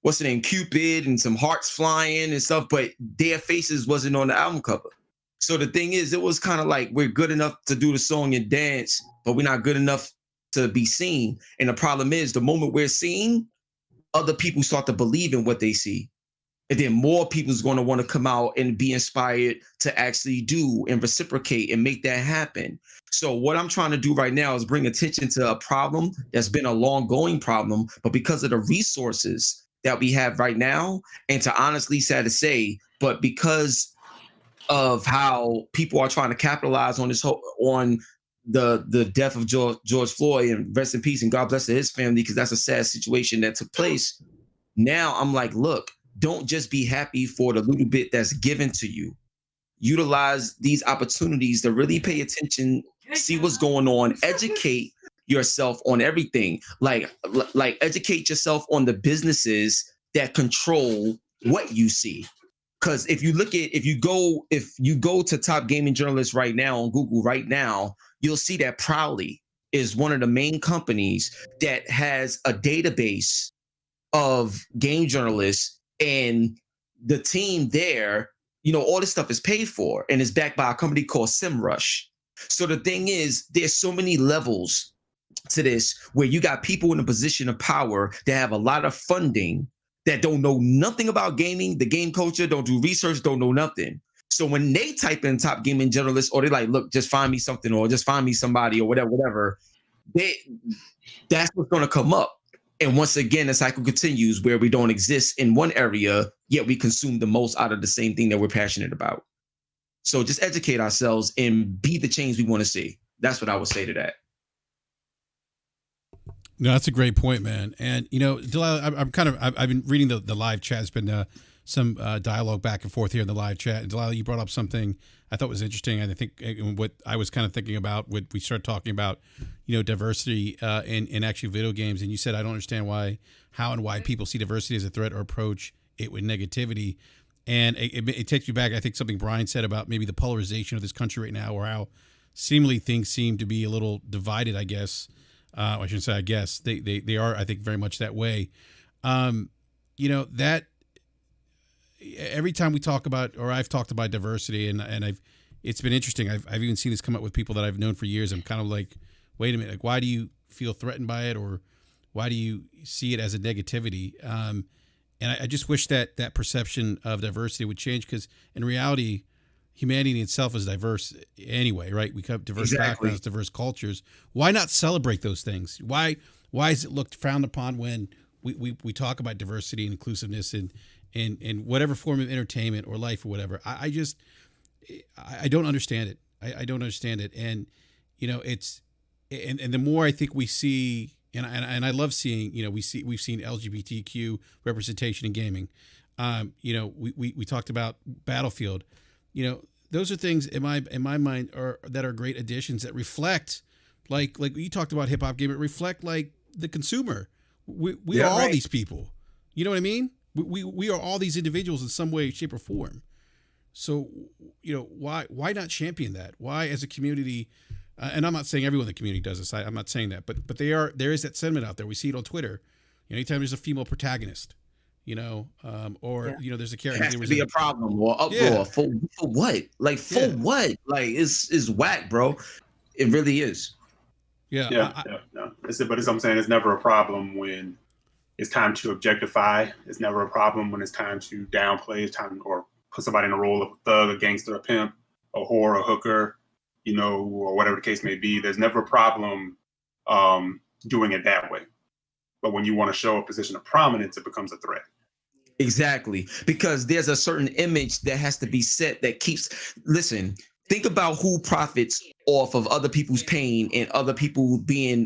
what's the name, Cupid and some hearts flying and stuff, but their faces wasn't on the album cover. So the thing is, it was kind of like, we're good enough to do the song and dance, but we're not good enough to be seen. And the problem is, the moment we're seen, other people start to believe in what they see. And then more people's going to want to come out and be inspired to actually do and reciprocate and make that happen. So what I'm trying to do right now is bring attention to a problem that's been a long going problem, but because of the resources that we have right now, and to honestly sad to say, but because of how people are trying to capitalize on on the death of George Floyd, and rest in peace and God bless his family, because that's a sad situation that took place. Now I'm like, look, don't just be happy for the little bit that's given to you. Utilize these opportunities to really pay attention, see what's going on, educate yourself on everything. Like educate yourself on the businesses that control what you see. Because if you go to top gaming journalists right now on Google right now, you'll see that Prowly is one of the main companies that has a database of game journalists, and the team there, all this stuff is paid for and is backed by a company called SEMrush. So the thing is, there's so many levels to this where you got people in a position of power that have a lot of funding that don't know nothing about gaming, the game culture, don't do research, don't know nothing. So when they type in top gaming journalists, or they like, look, just find me something, or just find me somebody, or whatever, that's what's going to come up. And once again, the cycle continues where we don't exist in one area, yet we consume the most out of the same thing that we're passionate about. So just educate ourselves and be the change we want to see. That's what I would say to that. No, that's a great point, man. And, Delilah, I've been reading the live chat. It's been some dialogue back and forth here in the live chat. And Delilah, you brought up something I thought was interesting. And I think what I was kind of thinking about when we started talking about, diversity in actually video games. And you said, I don't understand how and why people see diversity as a threat or approach it with negativity. And it takes me back, I think, something Brian said about maybe the polarization of this country right now, or how seemingly things seem to be a little divided, I guess. I shouldn't say I guess. They are, I think, very much that way. That every time we talk about, or I've talked about diversity, and it's been interesting. I've even seen this come up with people that I've known for years. I'm kind of like, wait a minute, like, why do you feel threatened by it, or why do you see it as a negativity? And I just wish that perception of diversity would change, because in reality, humanity itself is diverse anyway, right? We have diverse backgrounds, diverse cultures. Why not celebrate those things? Why is it looked frowned upon when we talk about diversity and inclusiveness in whatever form of entertainment or life or whatever? I don't understand it. I don't understand it. And it's and the more I think we see, and I love seeing, we've seen LGBTQ representation in gaming. We talked about Battlefield. Those are things in my mind that are great additions that reflect, like you talked about HipHopGamer, reflect like the consumer. We are all these people. You know what I mean? We are all these individuals in some way, shape, or form. So why not champion that? Why, as a community? And I'm not saying everyone in the community does this. I'm not saying that, but there is that sentiment out there. We see it on Twitter. Anytime there's a female protagonist, there's a character. It has to be a problem or uproar for what? Like for what? Like it's whack, bro. It really is. No. But as I'm saying, it's never a problem when it's time to objectify. It's never a problem when it's time to downplay. It's time or put somebody in the role of a thug, a gangster, a pimp, a whore, a hooker, or whatever the case may be. There's never a problem doing it that way. But when you want to show a position of prominence, it becomes a threat. Exactly. Because there's a certain image that has to be set that keeps, listen, think about who profits off of other people's pain and other people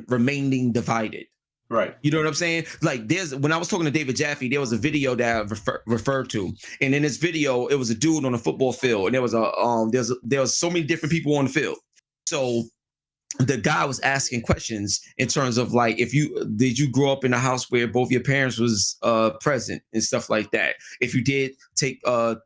remaining divided. Right. You know what I'm saying? Like when I was talking to David Jaffe, there was a video that I referred to. And in this video, it was a dude on a football field. And there was so many different people on the field. So the guy was asking questions in terms of like, did you grow up in a house where both your parents was present and stuff like that? If you did, take 4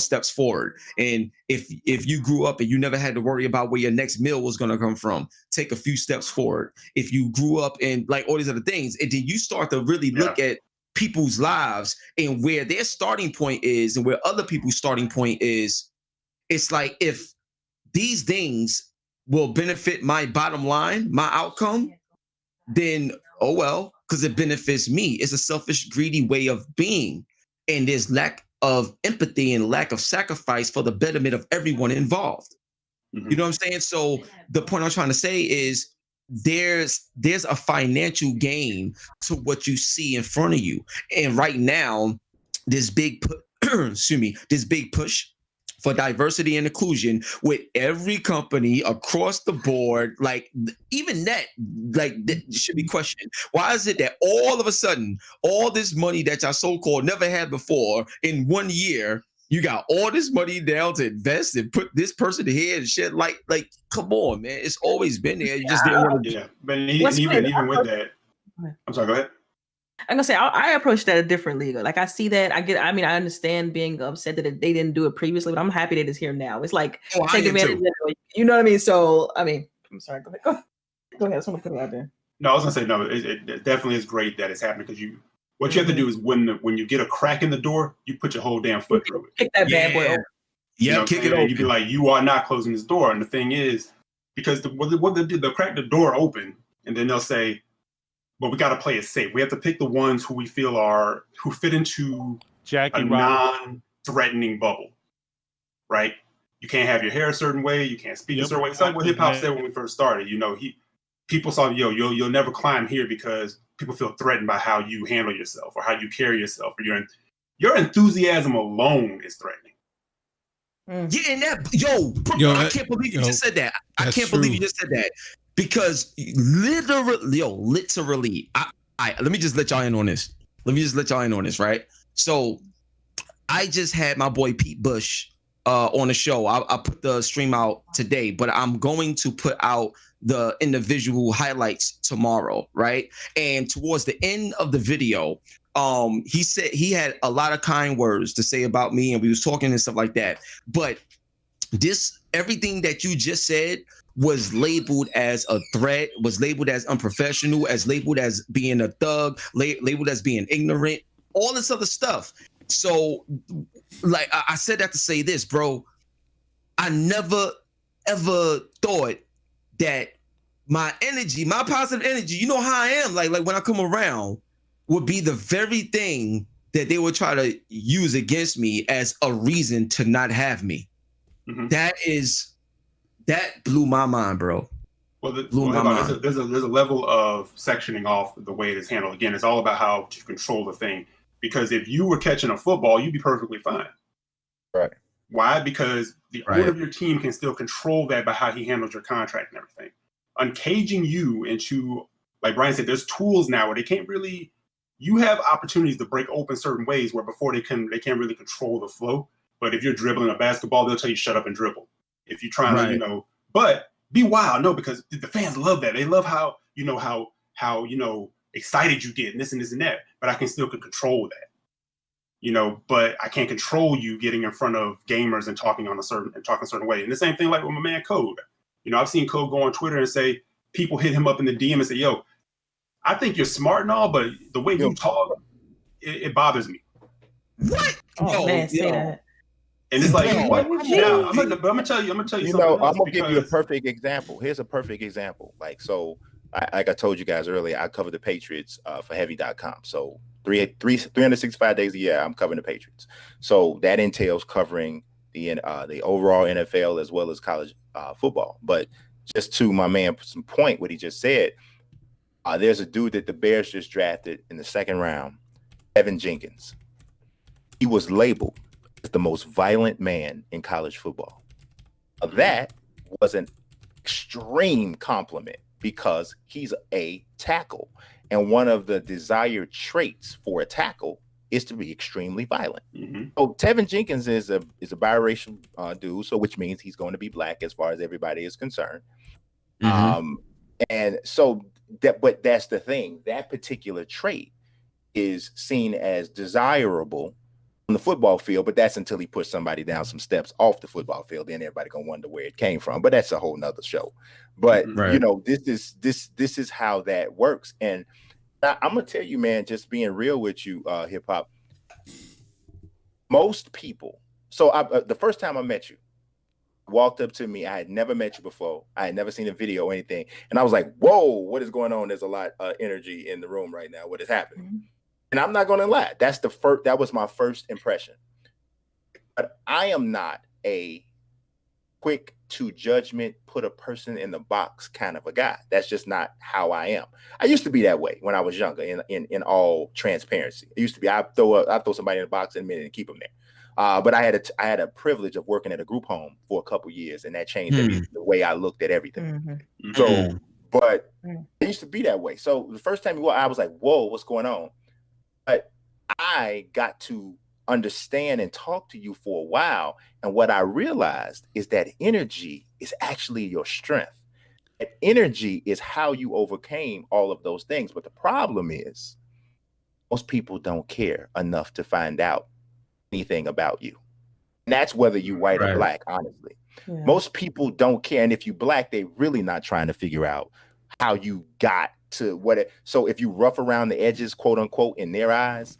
steps forward. And if you grew up and you never had to worry about where your next meal was going to come from, take a few steps forward. If you grew up in like all these other things, and then you start to really look at people's lives and where their starting point is and where other people's starting point is, it's like, if these things will benefit my bottom line, my outcome, then, oh well, because it benefits me. It's a selfish, greedy way of being. and there's lack of empathy and lack of sacrifice for the betterment of everyone involved. You know what I'm saying? So the point I'm trying to say is there's a financial gain to what you see in front of you. And right now, this big this big push for diversity and inclusion with every company across the board, like even that should be questioned. Why is it that all of a sudden, all this money that y'all so-called never had before in 1 year, you got all this money down to invest and put this person here and shit? Like, come on, man. It's always been there. You just didn't want to. Yeah, but even with that, I'm sorry. Go ahead. I'm gonna say I approach that a different league. Like I see that I understand being upset that they didn't do it previously, but I'm happy that it's here now. It's like take advantage of it. You know what I mean? So I mean, I'm sorry. Go ahead. I just want to put it out there. No, I was gonna say no. It definitely is great that it's happening because what you have to do is when you get a crack in the door, you put your whole damn foot through it. Kick that bad boy open. Yeah, kick it open. You'd be like, you are not closing this door. And the thing is, because what they do, they'll crack the door open, and then they'll say, but we got to play it safe. We have to pick the ones who we feel who fit into a non-threatening bubble, right? You can't have your hair a certain way. You can't speak a certain way. It's like what hip hop said when we first started. You know, people saw, you'll never climb here because people feel threatened by how you handle yourself or how you carry yourself, or your enthusiasm alone is threatening. Yeah, and I can't believe you just said that. I can't believe you just said that. Because literally, let me just let y'all in on this. Right? So I just had my boy Pete Bush on the show. I put the stream out today, but I'm going to put out the individual highlights tomorrow, right? And towards the end of the video, he said he had a lot of kind words to say about me, and we was talking and stuff like that. But everything that you just said was labeled as a threat, was labeled as unprofessional, as labeled as being a thug, labeled as being ignorant, all this other stuff. So, like, I said that to say this, bro. I never, ever thought that my energy, my positive energy, you know how I am, like when I come around, would be the very thing that they would try to use against me as a reason to not have me. Mm-hmm. That blew my mind, bro. Well, there's a level of sectioning off the way it is handled. Again, it's all about how to control the thing. Because if you were catching a football, you'd be perfectly fine. Right. Why? Because the owner of your team can still control that by how he handles your contract and everything. Uncaging you into, like Brian said, there's tools now where they can't really. You have opportunities to break open certain ways where before they can't really control the flow. But if you're dribbling a basketball, they'll tell you shut up and dribble. If you're trying to, but be wild, no, because the fans love that. They love how excited you get and this and this and that. But I can still control that, But I can't control you getting in front of gamers and talking a certain way. And the same thing like with my man Code. I've seen Code go on Twitter and say people hit him up in the DM and say, "Yo, I think you're smart and all, but the way you talk, it bothers me." What? Man, say that. And it's like, what? Yeah, I'm gonna tell you something. I'm gonna give you a perfect example. Here's a perfect example. Like, so, like I told you guys earlier, I cover the Patriots for Heavy.com. So 365 days a year, I'm covering the Patriots. So that entails covering the overall NFL as well as college football. But just to my man's point, what he just said, there's a dude that the Bears just drafted in the second round, Evan Jenkins. He was labeled as the most violent man in college football. That was an extreme compliment because he's a tackle. And one of the desired traits for a tackle is to be extremely violent. Mm-hmm. So Tevin Jenkins is a biracial dude, so which means he's going to be black as far as everybody is concerned. Mm-hmm. And so but that's the thing. That particular trait is seen as desirable on the football field, but that's until he puts somebody down some steps off the football field. Then everybody gonna wonder where it came from. But that's a whole nother show. But this is how that works. And I'm gonna tell you, man, just being real with you, hip hop. Most people. So the first time I met you, walked up to me. I had never met you before. I had never seen a video or anything, and I was like, "Whoa, what is going on? There's a lot of energy in the room right now. What is happening?" And I'm not going to lie. That was my first impression. But I am not a quick to judgment, put a person in the box kind of a guy. That's just not how I am. I used to be that way when I was younger, in all transparency. It used to be I throw somebody in the box in a minute and keep them there. But I had a privilege of working at a group home for a couple years, and that changed the way I looked at everything. So, but it used to be that way. So the first time I was like, whoa, what's going on? But I got to understand and talk to you for a while. And what I realized is that energy is actually your strength. And energy is how you overcame all of those things. But the problem is most people don't care enough to find out anything about you. And that's whether you white or black, honestly. Yeah. Most people don't care. And if you black, they really not trying to figure out how you got to so if you rough around the edges, quote unquote, in their eyes,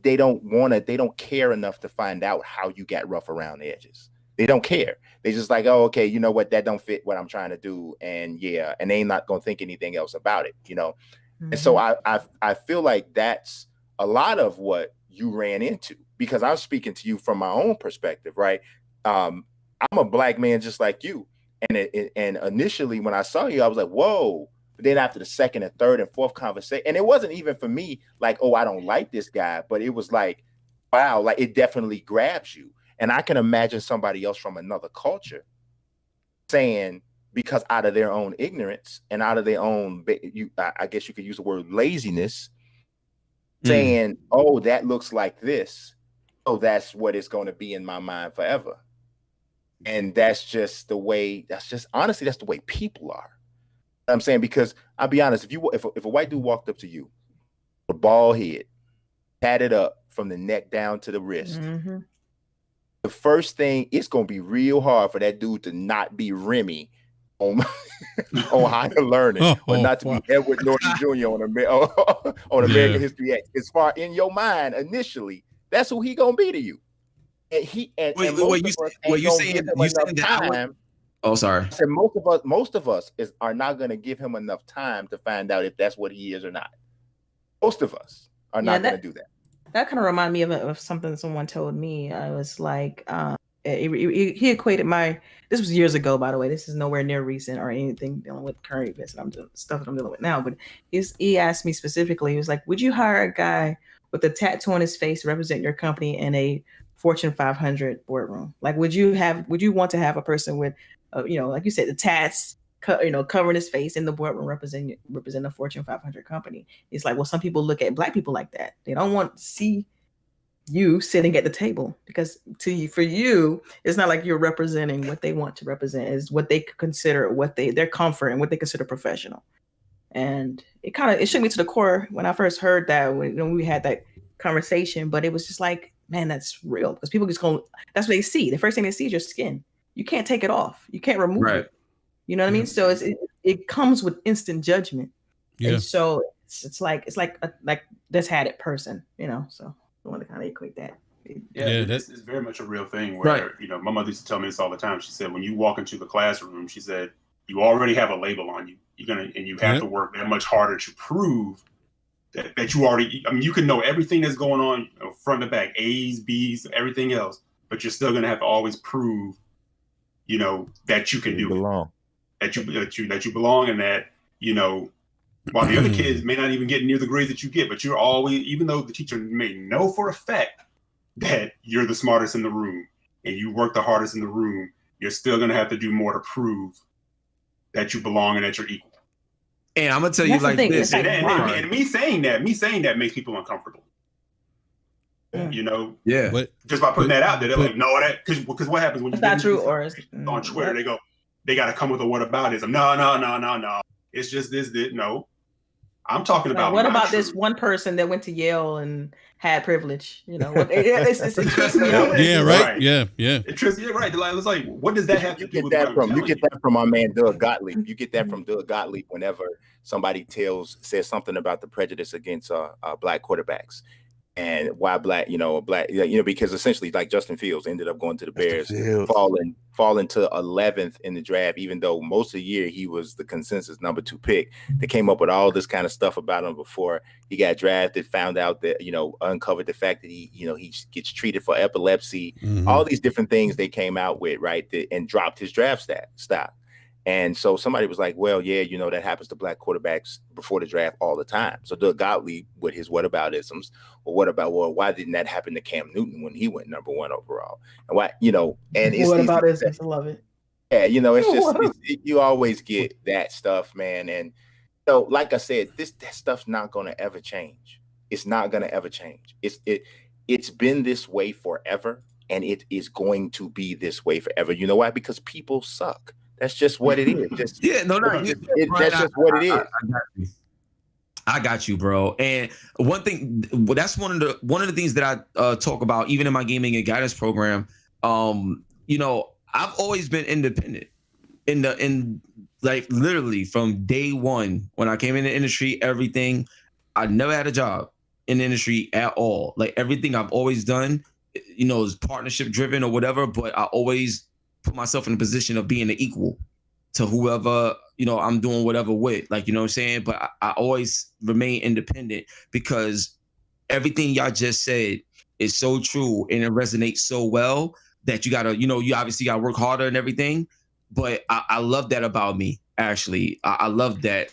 they don't care enough to find out how you got rough around the edges. They don't care. They just like, oh, okay, you know what? That don't fit what I'm trying to do. And yeah, and they ain't not going to think anything else about it, you know? And so I feel like that's a lot of what you ran into, because I'm speaking to you from my own perspective, right? I'm a black man just like you. And initially when I saw you, I was like, whoa. But then after the second and third and fourth conversation, and it wasn't even for me like, oh, I don't like this guy, but it was like, wow, like it definitely grabs you. And I can imagine somebody else from another culture saying, because out of their own ignorance and out of their own, I guess you could use the word laziness, saying, oh, that looks like this. Oh, that's what it's going to be in my mind forever. And that's just honestly, that's the way people are. I'm saying, because I'll be honest, if a white dude walked up to you, a bald head, tatted up from the neck down to the wrist, the first thing, it's going to be real hard for that dude to not be Remy on higher learning, or not to be Edward Norton Jr. on American History X. As far in your mind, initially, that's who he going to be to you. And you saying that? Oh, sorry. I said most of us are not going to give him enough time to find out if that's what he is or not. Most of us are not going to do that. That kind of reminded me of something someone told me. I was like, he equated this was years ago, by the way. This is nowhere near recent or anything dealing with current events that I'm dealing with now. But he asked me specifically, he was like, would you hire a guy with a tattoo on his face to represent your company in a Fortune 500 boardroom? Like, would you want to have a person with like you said, the tats, covering his face in the boardroom, represent a Fortune 500 company? It's like, well, some people look at black people like that. They don't want to see you sitting at the table, because for you, it's not like you're representing what they want to represent. Is what they consider, their comfort and what they consider professional. And it shook me to the core when I first heard that, when we had that conversation. But it was just like, man, that's real, because people that's what they see. The first thing they see is your skin. You can't take it off. You can't remove it. You know what I mean? So it comes with instant judgment. Yeah. And so it's like this had it person, So I want to kind of equate that. Yeah, it's very much a real thing where, my mother used to tell me this all the time. She said, when you walk into the classroom, she said, you already have a label on you. You have to work that much harder to prove that you already, you can know everything that's going on, front to back, A's, B's, everything else, but you're still going to have to always prove, that you can do it. That you belong, and that, while the other kids may not even get near the grades that you get, but you're always, even though the teacher may know for a fact that you're the smartest in the room and you work the hardest in the room, you're still going to have to do more to prove that you belong and that you're equal. And I'm going to tell you like this. And me saying that makes people uncomfortable. Just by putting that out there, they're like, no, that because what happens when you not true, or on Twitter, they got to come with a whataboutism. No. It's just this. No, I'm talking about. What about this one person that went to Yale and had privilege? It trips me out. Yeah, right. Yeah. It trips. Yeah, right. It's like, what does that have to do with that? You get that from my man Doug Gottlieb. You get that from Doug Gottlieb whenever somebody says something about the prejudice against black quarterbacks. and why black, because essentially like Justin Fields ended up going to the Bears, falling to 11th in the draft, even though most of the year he was the consensus number 2 pick. They came up with all this kind of stuff about him before he got drafted, found out that, uncovered the fact that he gets treated for epilepsy, all these different things they came out with, right? And dropped his draft stock. And so somebody was like, well, yeah, that happens to black quarterbacks before the draft all the time. So Doug Gottlieb with his whataboutisms, why didn't that happen to Cam Newton when he went number 1 overall? And why, and it's whataboutisms, I love it. Yeah, it's just, you always get that stuff, man. And so, like I said, that stuff's not going to ever change. It's not going to ever change. It's been this way forever, and it is going to be this way forever. You know why? Because people suck. That's just what it is. That's just what it is. I got you, bro. And one thing, that's one of the things that I talk about, even in my gaming and guidance program. I've always been independent. In like literally from day one when I came in the industry, everything. I never had a job in the industry at all. Like everything I've always done, is partnership driven or whatever. But I always put myself in a position of being an equal to whoever, I'm doing whatever with, like, you know what I'm saying? But I always remain independent because everything y'all just said is so true and it resonates so well that you gotta, you obviously gotta work harder and everything. But I love that about me, actually. I love that.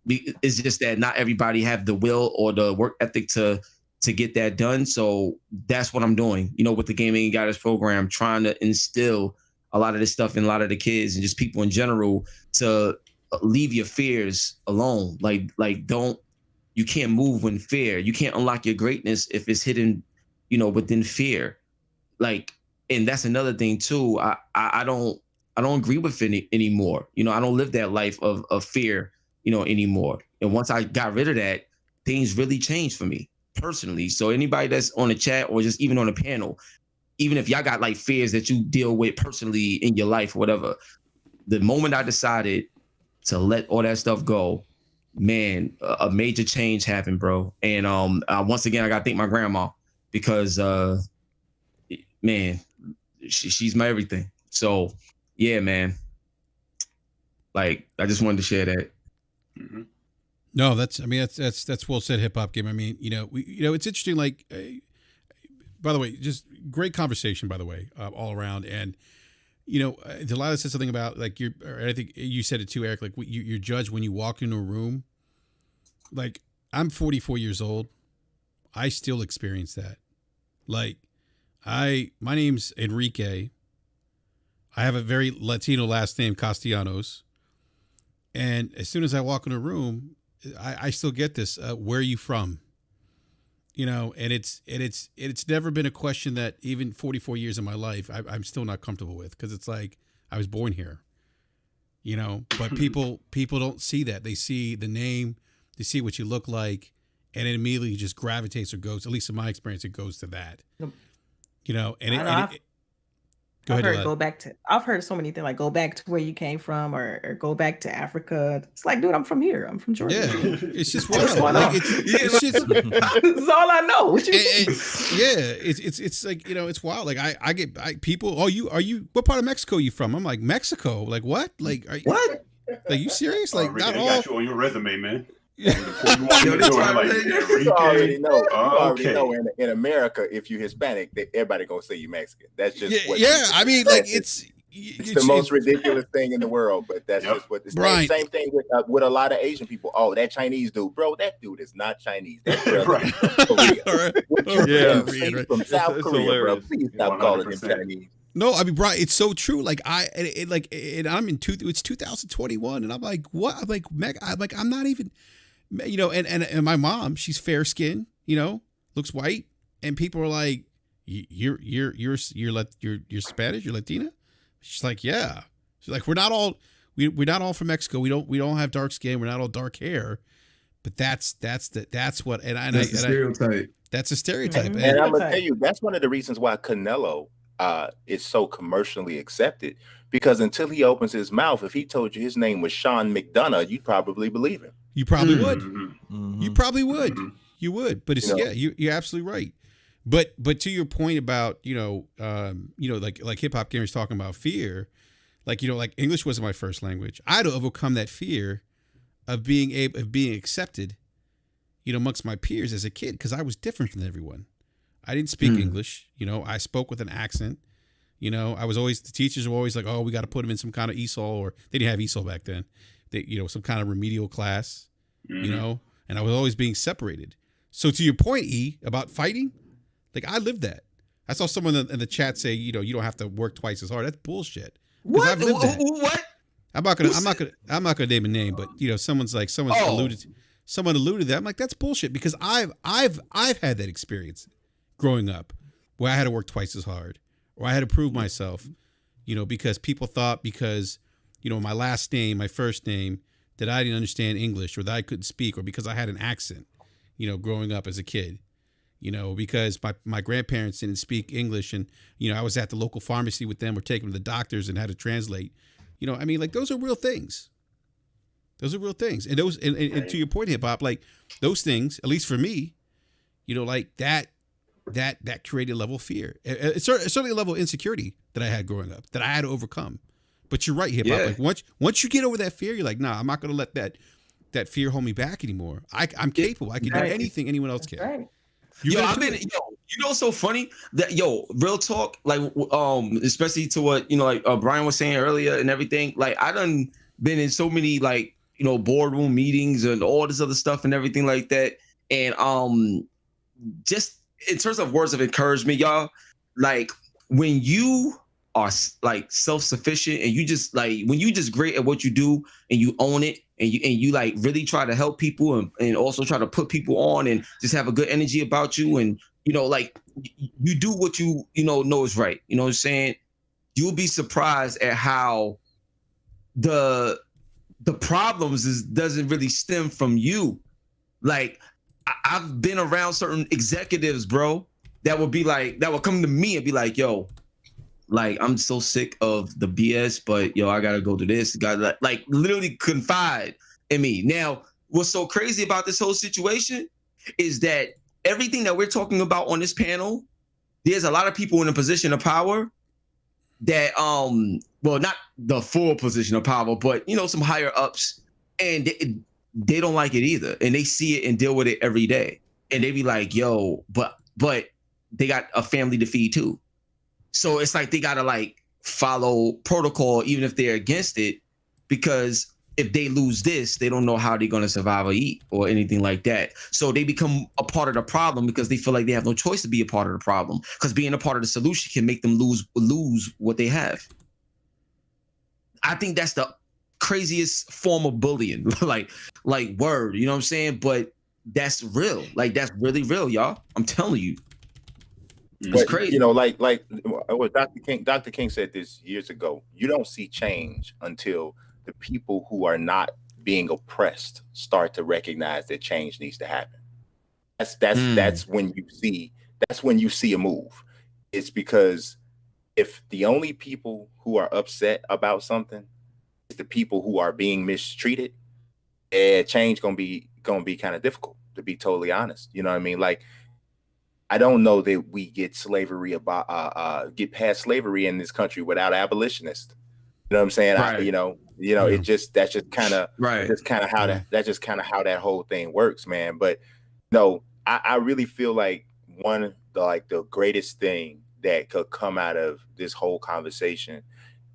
It's just that not everybody have the will or the work ethic to get that done. So that's what I'm doing, with the gaming and guidance program, trying to instill a lot of this stuff in a lot of the kids and just people in general to leave your fears alone. Like you can't move when fear. You can't unlock your greatness if it's hidden, within fear. Like, and that's another thing too. I don't agree with it anymore. I don't live that life of fear, anymore. And once I got rid of that, things really changed for me personally. So anybody that's on the chat or just even on the panel, even if y'all got like fears that you deal with personally in your life or whatever, the moment I decided to let all that stuff go, man, a major change happened, bro. And once again, I gotta thank my grandma because man, she's my everything. So yeah, man, like I just wanted to share that. Mm-hmm. No, that's well said, HipHopGamer. I mean, it's interesting. Like, by the way, just great conversation, by the way, all around. And, Delilah said something about like I think you said it too, Eric, like you're judged when you walk into a room. Like, I'm 44 years old. I still experience that. Like, my name's Enrique. I have a very Latino last name, Castellanos. And as soon as I walk in a room, I still get this. Where are you from? And it's never been a question that even 44 years of my life I'm still not comfortable with, because it's like I was born here. But people don't see that. They see the name, they see what you look like, and it immediately just gravitates or goes. At least in my experience, it goes to that. I've heard so many things like go back to where you came from or go back to Africa. It's like, dude, I'm from here. I'm from Georgia. Yeah, it's just wild. Like, it's just that's all I know. What you it's like, it's wild. Like I get people. Oh, are you? What part of Mexico are you from? I'm like, Mexico. Like what? Like what? Like you serious? Like not all. Got you on your resume, man. You already know in America, if you're Hispanic, everybody gonna say you Mexican. That's just I mean, like it's the most ridiculous thing in the world, but that's just what it's right. Same thing with a lot of Asian people. Oh, that Chinese dude, bro, that dude is not Chinese. That's right. From South Korea, bro. Please stop calling him Chinese. No, I mean, Brian, it's so true. Like and I'm it's 2021, and I'm like, what? I'm like, I'm not even. And my mom, she's fair skinned, looks white, and people are like, you're Spanish, you're Latina. She's like, yeah. She's like, we're not all from Mexico. We don't have dark skin. We're not all dark hair, but that's what that's a stereotype. That's a stereotype. And I'm gonna tell you, that's one of the reasons why Canelo is so commercially accepted, because until he opens his mouth, if he told you his name was Sean McDonough, you'd probably believe him. You probably would. Mm-hmm. You probably would. You would, but it's yeah, you're absolutely right. But to your point about like hip hop gamers talking about fear, like like English wasn't my first language. I had to overcome that fear of being accepted, amongst my peers as a kid because I was different from everyone. I didn't speak English. I spoke with an accent. I was always, the teachers were always like, oh, we got to put them in some kind of ESOL, or they didn't have ESOL back then. They, some kind of remedial class, and I was always being separated. So to your point, E, about fighting, like I lived that. I saw someone in the chat say, you don't have to work twice as hard. That's bullshit. What? I've lived that. What? I'm not gonna name a name, but someone alluded to that. I'm like, that's bullshit because I've had that experience growing up where I had to work twice as hard or I had to prove myself, because people thought my last name, my first name, that I didn't understand English or that I couldn't speak, or because I had an accent, growing up as a kid, because my grandparents didn't speak English and, I was at the local pharmacy with them or taking them to the doctors and had to translate. Those are real things. Those are real things. And those, and to your point, hip hop, like those things, at least for me, like that created a level of fear. It's certainly a level of insecurity that I had growing up that I had to overcome. But you're right, hip hop. Yeah. Like once you get over that fear, you're like, nah, I'm not going to let that fear hold me back anymore. I'm capable. I can do anything anyone else can. Right. So funny that real talk, like especially to what Brian was saying earlier and everything. Like I done been in so many boardroom meetings and all this other stuff and everything like that. And just in terms of words of encouragement, y'all, like when you are like self-sufficient and you just when you just great at what you do and you own it and you like really try to help people and also try to put people on and just have a good energy about you and you do what you know is right. You know what I'm saying? You'll be surprised at how the problems doesn't really stem from you. Like I've been around certain executives, bro, that would come to me and be like, yo, like I'm so sick of the BS, but I gotta go to this. Got like literally confide in me. Now, what's so crazy about this whole situation is that everything that we're talking about on this panel, there's a lot of people in a position of power that well, not the full position of power, but some higher ups, and they don't like it either, and they see it and deal with it every day, and they be like, yo, but they got a family to feed too. So it's like they gotta follow protocol even if they're against it, because if they lose this, they don't know how they're gonna survive or eat or anything like that. So they become a part of the problem because they feel like they have no choice to be a part of the problem, because being a part of the solution can make them lose what they have. I think that's the craziest form of bullying, like word, you know what I'm saying? But that's real. Like that's really real, y'all. I'm telling you. It's crazy. Like what Dr. King said this years ago. You don't see change until the people who are not being oppressed start to recognize that change needs to happen. That's when you see a move. It's because if the only people who are upset about something is the people who are being mistreated, change gonna be kind of difficult, to be totally honest. You know what I mean? Like, I don't know that we get past slavery in this country without abolitionists. You know what I'm saying? Right. That's just kind of how that whole thing works, man. But I really feel like the greatest thing that could come out of this whole conversation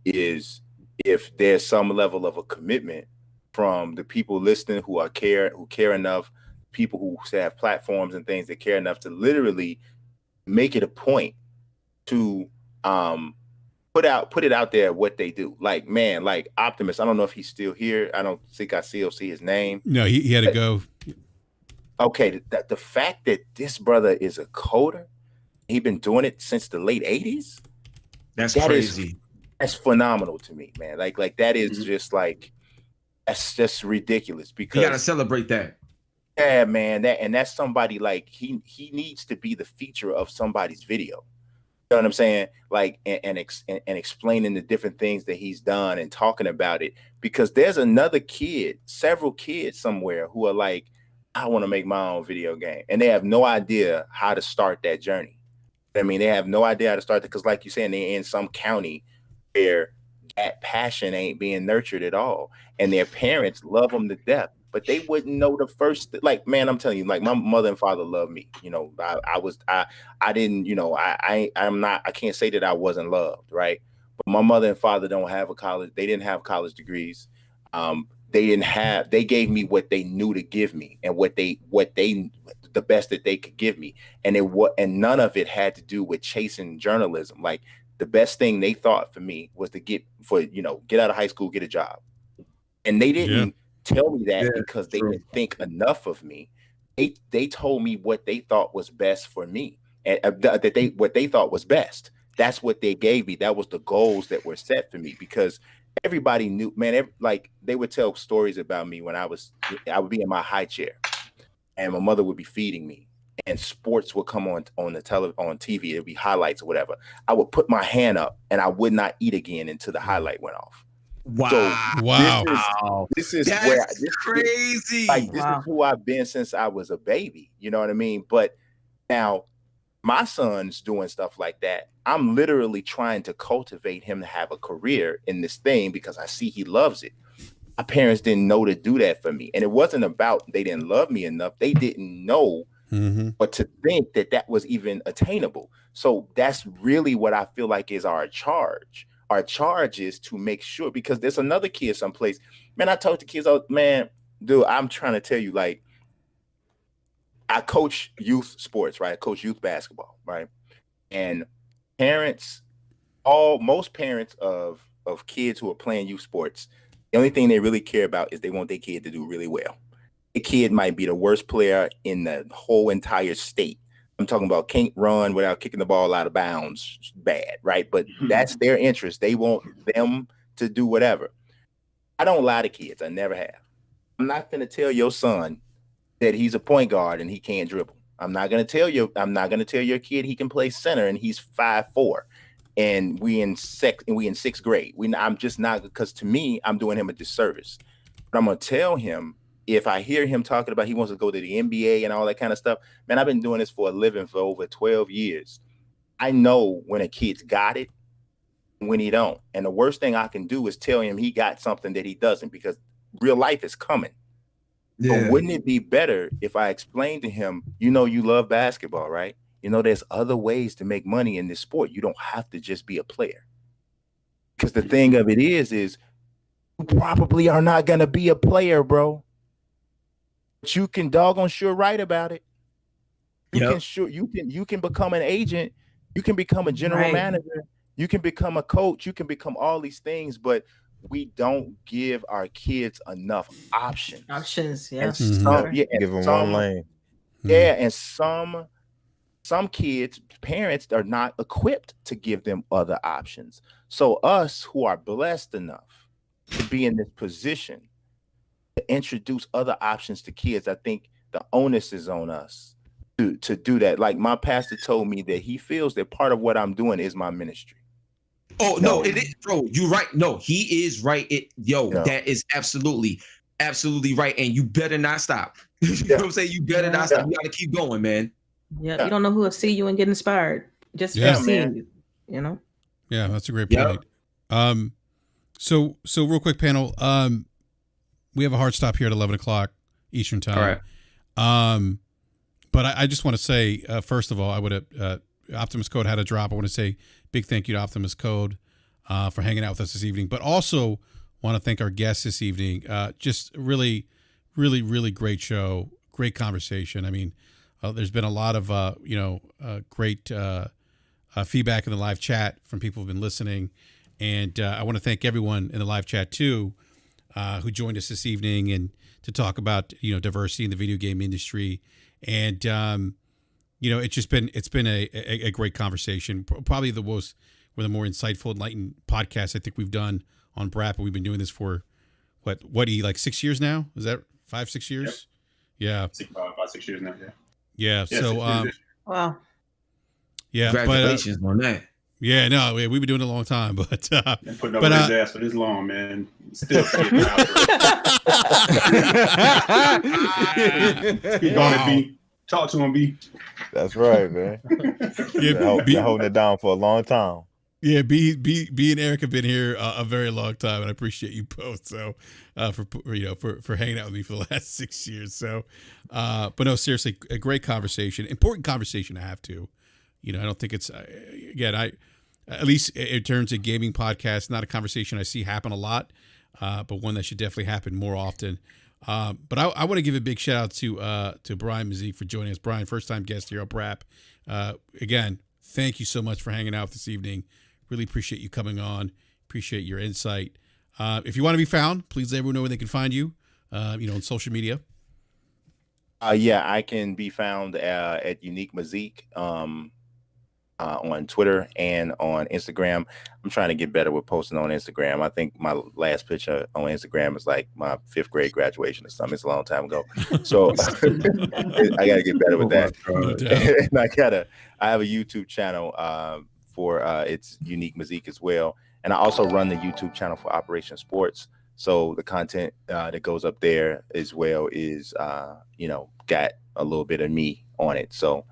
is if there's some level of a commitment from the people listening who care enough, people who have platforms and things that care enough to literally make it a point to put it out there what they do. Like, man, like Optimus, I don't know if he's still here. I don't think I see his name. No, he had to go. Okay, the fact that this brother is a coder, he's been doing it since the late 80s. That's crazy. That's phenomenal to me, man. Like that is just that's just ridiculous, because you gotta celebrate that. Yeah, man, that's somebody, like he needs to be the feature of somebody's video. You know what I'm saying? Like, and explaining the different things that he's done and talking about it, because there's several kids somewhere who are like, I want to make my own video game. And they have no idea how to start that journey. I mean, they have no idea how to start it because, like you said, they're in some county where that passion ain't being nurtured at all. And their parents love them to death, but they wouldn't know the first, like, man, I'm telling you, like, my mother and father loved me. You know, I didn't, you know, I can't say that I wasn't loved, right? But my mother and father don't have a college. They didn't have college degrees. They gave me what they knew to give me and the best that they could give me. And and none of it had to do with chasing journalism. Like, the best thing they thought for me was to get out of high school, get a job. And they didn't tell me that because they didn't think enough of me. They told me what they thought was best for me, and what they thought was best. That's what they gave me. That was the goals that were set for me, because everybody knew, man. Like, they would tell stories about me when I would be in my high chair, and my mother would be feeding me, and sports would come on TV. It'd be highlights or whatever. I would put my hand up, and I would not eat again until the highlight went off. Wow! So wow! This is crazy. This is who I've been since I was a baby. You know what I mean? But now my son's doing stuff like that. I'm literally trying to cultivate him to have a career in this thing because I see he loves it. My parents didn't know to do that for me. And it wasn't about they didn't love me enough. They didn't know but to think that was even attainable. So that's really what I feel like is our charge. Our charge is to make sure, because there's another kid someplace. Man, I talk to kids, man, dude, I'm trying to tell you, like, I coach youth sports, right? I coach youth basketball, right? And most parents of kids who are playing youth sports, the only thing they really care about is they want their kid to do really well. A kid might be the worst player in the whole entire state. I'm talking about can't run without kicking the ball out of bounds, bad, right? But that's their interest. They want them to do whatever. I don't lie to kids. I never have. I'm not going to tell your son that he's a point guard and he can't dribble. I'm not going to tell your kid he can play center and he's 5'4", and we in sixth grade. I'm just not, because to me, I'm doing him a disservice. But I'm going to tell him, if I hear him talking about he wants to go to the NBA and all that kind of stuff, man, I've been doing this for a living for over 12 years. I know when a kid's got it, when he don't. And the worst thing I can do is tell him he got something that he doesn't, because real life is coming. Yeah. But wouldn't it be better if I explained to him, you love basketball, right? There's other ways to make money in this sport. You don't have to just be a player. Because the thing of it is you probably are not going to be a player, bro. But you can doggone sure write about it. You can become an agent. You can become a general manager. You can become a coach. You can become all these things, but we don't give our kids enough options. Yeah. Give them one lane. Yeah, and some kids' parents are not equipped to give them other options. So us who are blessed enough to be in this position to introduce other options to kids, I think the onus is on us to do that. Like, my pastor told me that he feels that part of what I'm doing is my ministry. Oh, no, it is, bro. You're right. No, he is right. That is absolutely right. And you better not stop. You know what I'm saying? You better not stop. You got to keep going, man. Yeah, you don't know who will see you and get inspired just from seeing you, Yeah, that's a great point. So real quick, panel. We have a hard stop here at 11 o'clock Eastern time. All right. But I just want to say, first of all, I would have Optimus Code had a drop. I want to say big thank you to Optimus Code for hanging out with us this evening. But also want to thank our guests this evening. Just really, really, really great show. Great conversation. I mean, there's been a lot of great feedback in the live chat from people who've been listening, and I want to thank everyone in the live chat too who joined us this evening and to talk about diversity in the video game industry. And it's been a great conversation. Probably one of the more insightful, enlightened podcasts I think we've done on BRAP. And we've been doing this for what 6 years now? Is that 5-6 years? Yep. Yeah. About 6 years now. Yeah. Yeah. So, wow. Yeah. Congratulations on that. Yeah, no, we've been doing it a long time, but putting up with his ass for this long, man. Still getting out. Keep on it, B. Talk to him, B. That's right, man. Been holding it down for a long time. Yeah, B and Eric have been here a very long time, and I appreciate you both. So, for hanging out with me for the last 6 years. So, but no, seriously, a great conversation, important conversation to have too. I don't think it's at least in terms of gaming podcasts, not a conversation I see happen a lot, but one that should definitely happen more often. But I want to give a big shout out to Brian Mazique for joining us. Brian, first time guest here on BRAP. Again, thank you so much for hanging out this evening. Really appreciate you coming on. Appreciate your insight. If you want to be found, please let everyone know where they can find you. On social media. I can be found at Unique Mazique on Twitter and on Instagram. I'm trying to get better with posting on Instagram. I think my last picture on Instagram is like my 5th grade graduation or something. It's a long time ago. So I got to get better with that. And I have a YouTube channel for it's Unique Mazique as well. And I also run the YouTube channel for Operation Sports. So the content that goes up there as well is, got a little bit of me on it. So,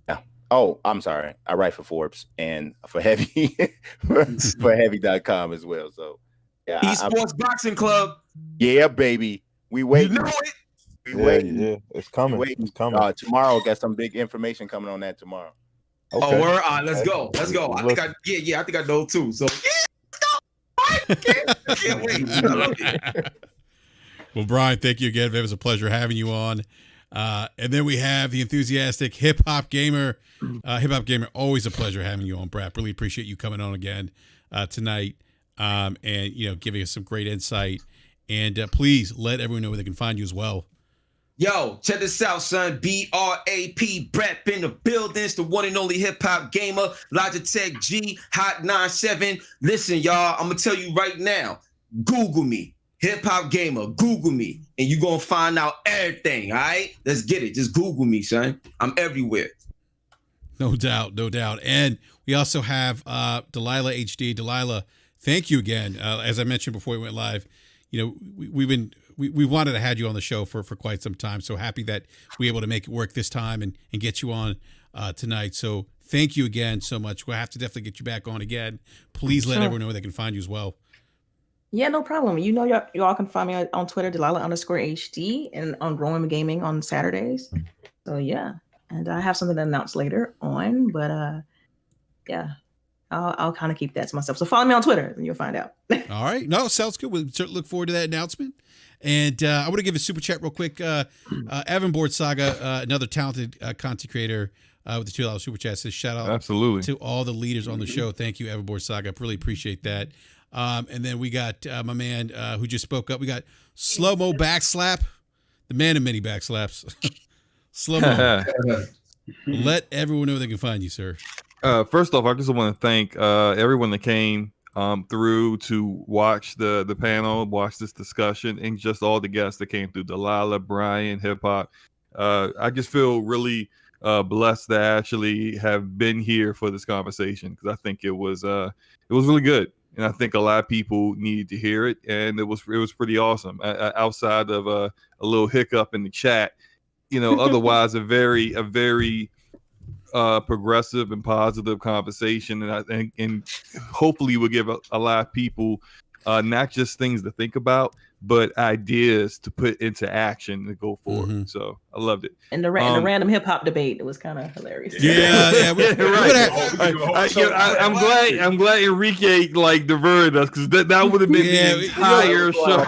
yeah. Oh, I'm sorry. I write for Forbes and for Heavy, for Heavy.com as well. So, yeah. Esports Boxing Club. Yeah, baby. We wait. You know it. We wait. Yeah, it's coming. It's coming. Tomorrow, got some big information coming on that tomorrow. Okay. Oh, we're on. Let's go. I think I know too. So yeah, can't wait. I love it. Well, Brian, thank you again. It was a pleasure having you on. And then we have the enthusiastic HipHopGamer. HipHopGamer, always a pleasure having you on, BRAP. Really appreciate you coming on again tonight, and giving us some great insight. And please let everyone know where they can find you as well. Yo, check this out, son. BRAP, BRAP in the building. It's the one and only HipHopGamer, Logitech G, Hot 97. Listen, y'all, I'm going to tell you right now, Google me, HipHopGamer, Google me, and you're going to find out everything, all right? Let's get it. Just Google me, son. I'm everywhere. No doubt. And we also have Delilah HD. Delilah, thank you again. As I mentioned before we went live, we wanted to have you on the show for quite some time. So happy that we were able to make it work this time and get you on tonight. So thank you again so much. We'll have to definitely get you back on again. Please let everyone know where they can find you as well. Yeah, no problem. Y'all can find me on Twitter, Delilah_HD, and on Growing Gaming on Saturdays. So yeah, and I have something to announce later on, but yeah. I'll kind of keep that to myself. So follow me on Twitter and you'll find out. All right. No, sounds good. We'll look forward to that announcement. And I want to give a super chat real quick. Evan Board Saga, another talented content creator with the $2 super chat, says shout out to all the leaders on the show. Thank you, Evan Board Saga. I really appreciate that. And then we got my man who just spoke up. We got Slow Mo Backslap, the man of many backslaps. Slow Mo. Let everyone know where they can find you, sir. First off, I just want to thank everyone that came through to watch the panel, watch this discussion, and just all the guests that came through. Delilah, Brian, Hip Hop. I just feel really blessed to actually have been here for this conversation, because I think it was really good, and I think a lot of people needed to hear it, and it was pretty awesome. Outside of a little hiccup in the chat, otherwise a very progressive and positive conversation, and hopefully will give a lot of people not just things to think about, but ideas to put into action to go forward. Mm-hmm. So I loved it. And the random hip hop debate, it was kind of hilarious. Yeah, right. I'm glad Enrique diverted us, because that would have been the entire show.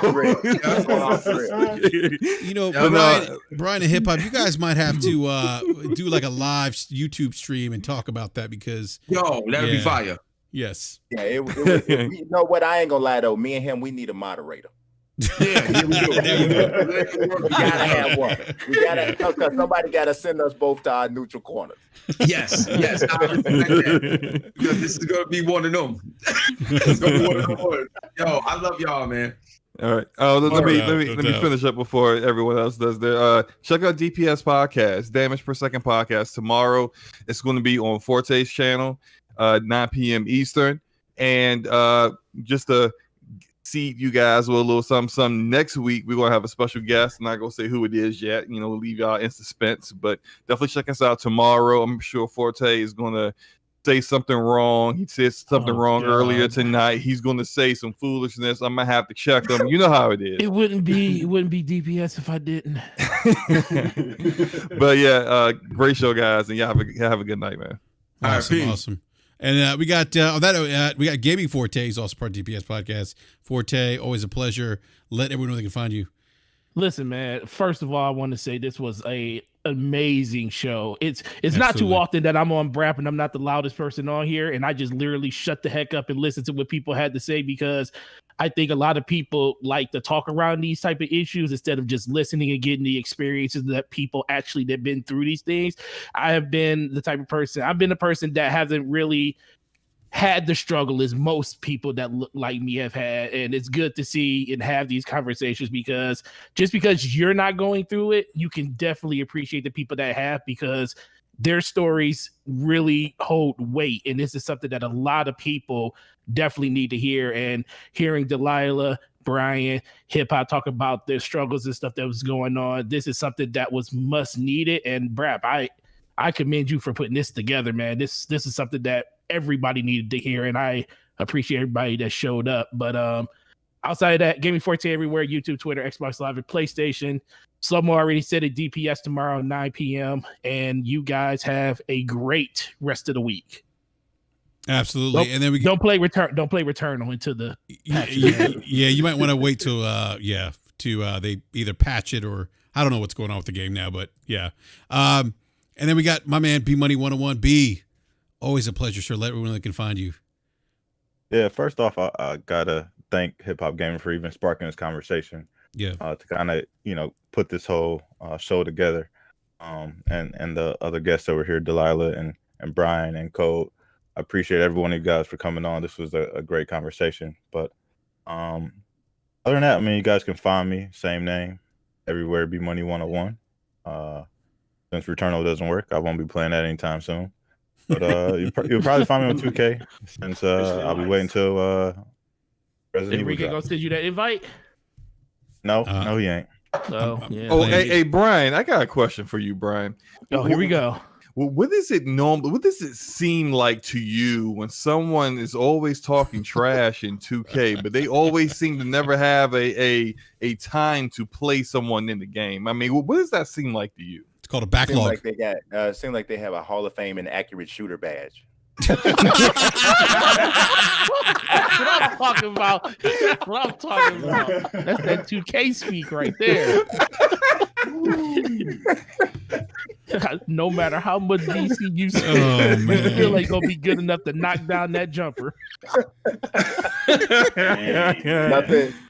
Brian and Hip Hop, you guys might have to do like a live YouTube stream and talk about that, because that'd be fire. Yes. Yeah. You know what? I ain't gonna lie though. Me and him, we need a moderator. Yeah, here we go. We gotta have one. We gotta, because somebody gotta send us both to our neutral corners. Yes. This is gonna be one of them. It's gonna be one of them. Yo, I love y'all, man. All right. Let me finish up before everyone else does their. Check out DPS podcast, Damage Per Second podcast. Tomorrow, it's going to be on Forte's channel. 9 p.m. Eastern. And just to see you guys with a little something next week, we're going to have a special guest. I'm not going to say who it is yet. You know, we'll leave y'all in suspense. But definitely check us out tomorrow. I'm sure Forte is going to say something wrong. He said something wrong earlier tonight. He's going to say some foolishness. I'm going to have to check him. You know how it is. It wouldn't be DPS if I didn't. But yeah, great show, guys, and y'all have a good night, man. Awesome. And we got we got Gaming Forte. He's also part of DPS podcast. Forte, always a pleasure. Let everyone know they can find you. Listen, man. First of all, I want to say this was a amazing show. It's not too often that I'm on BRAP and I'm not the loudest person on here, and I just literally shut the heck up and listen to what people had to say, because I think a lot of people like to talk around these type of issues instead of just listening and getting the experiences that people actually that been through these things. I've been the person that hasn't really had the struggle as most people that look like me have had. And it's good to see and have these conversations, because just because you're not going through it, you can definitely appreciate the people that have, because their stories really hold weight. And this is something that a lot of people definitely need to hear. And hearing Delilah, Brian, Hip Hop talk about their struggles and stuff that was going on, this is something that was much needed. And BRAP, I commend you for putting this together, man. This is something that everybody needed to hear, and I appreciate everybody that showed up. But outside of that, Gaming Forte everywhere: YouTube, Twitter, Xbox Live, and PlayStation. Slow-mo already said it. DPS tomorrow, 9 p.m. And you guys have a great rest of the week. Absolutely. And then we don't play Returnal into the patch. Yeah, you might want to wait till they either patch it, or I don't know what's going on with the game now, but yeah. And then we got my man B Money 101. B, always a pleasure, sir. Let everyone know they can find you. Yeah, first off, I gotta thank HipHopGamer for even sparking this conversation. Yeah. To kind of, put this whole show together. And the other guests over here, Delilah and Brian and Code. I appreciate every one of you guys for coming on. This was a great conversation. But other than that, you guys can find me, same name, everywhere, B Money 101. Since Returnal doesn't work, I won't be playing that anytime soon. But you'll probably find me on 2K, since I'll be waiting until Resident Evil. Enrique gonna send you that invite? No, he ain't. Oh, yeah. Oh, hey, Brian, I got a question for you, Brian. Oh, here we go. Well, what does it seem like to you when someone is always talking trash in 2K, but they always seem to never have a time to play someone in the game? What does that seem like to you? It's called a backlog. Seem like they have a Hall of Fame and accurate shooter badge. That's what I'm talking about. That's what I'm talking about. That's that 2K speak right there. No matter how much DC you say, you feel like gonna be good enough to knock down that jumper.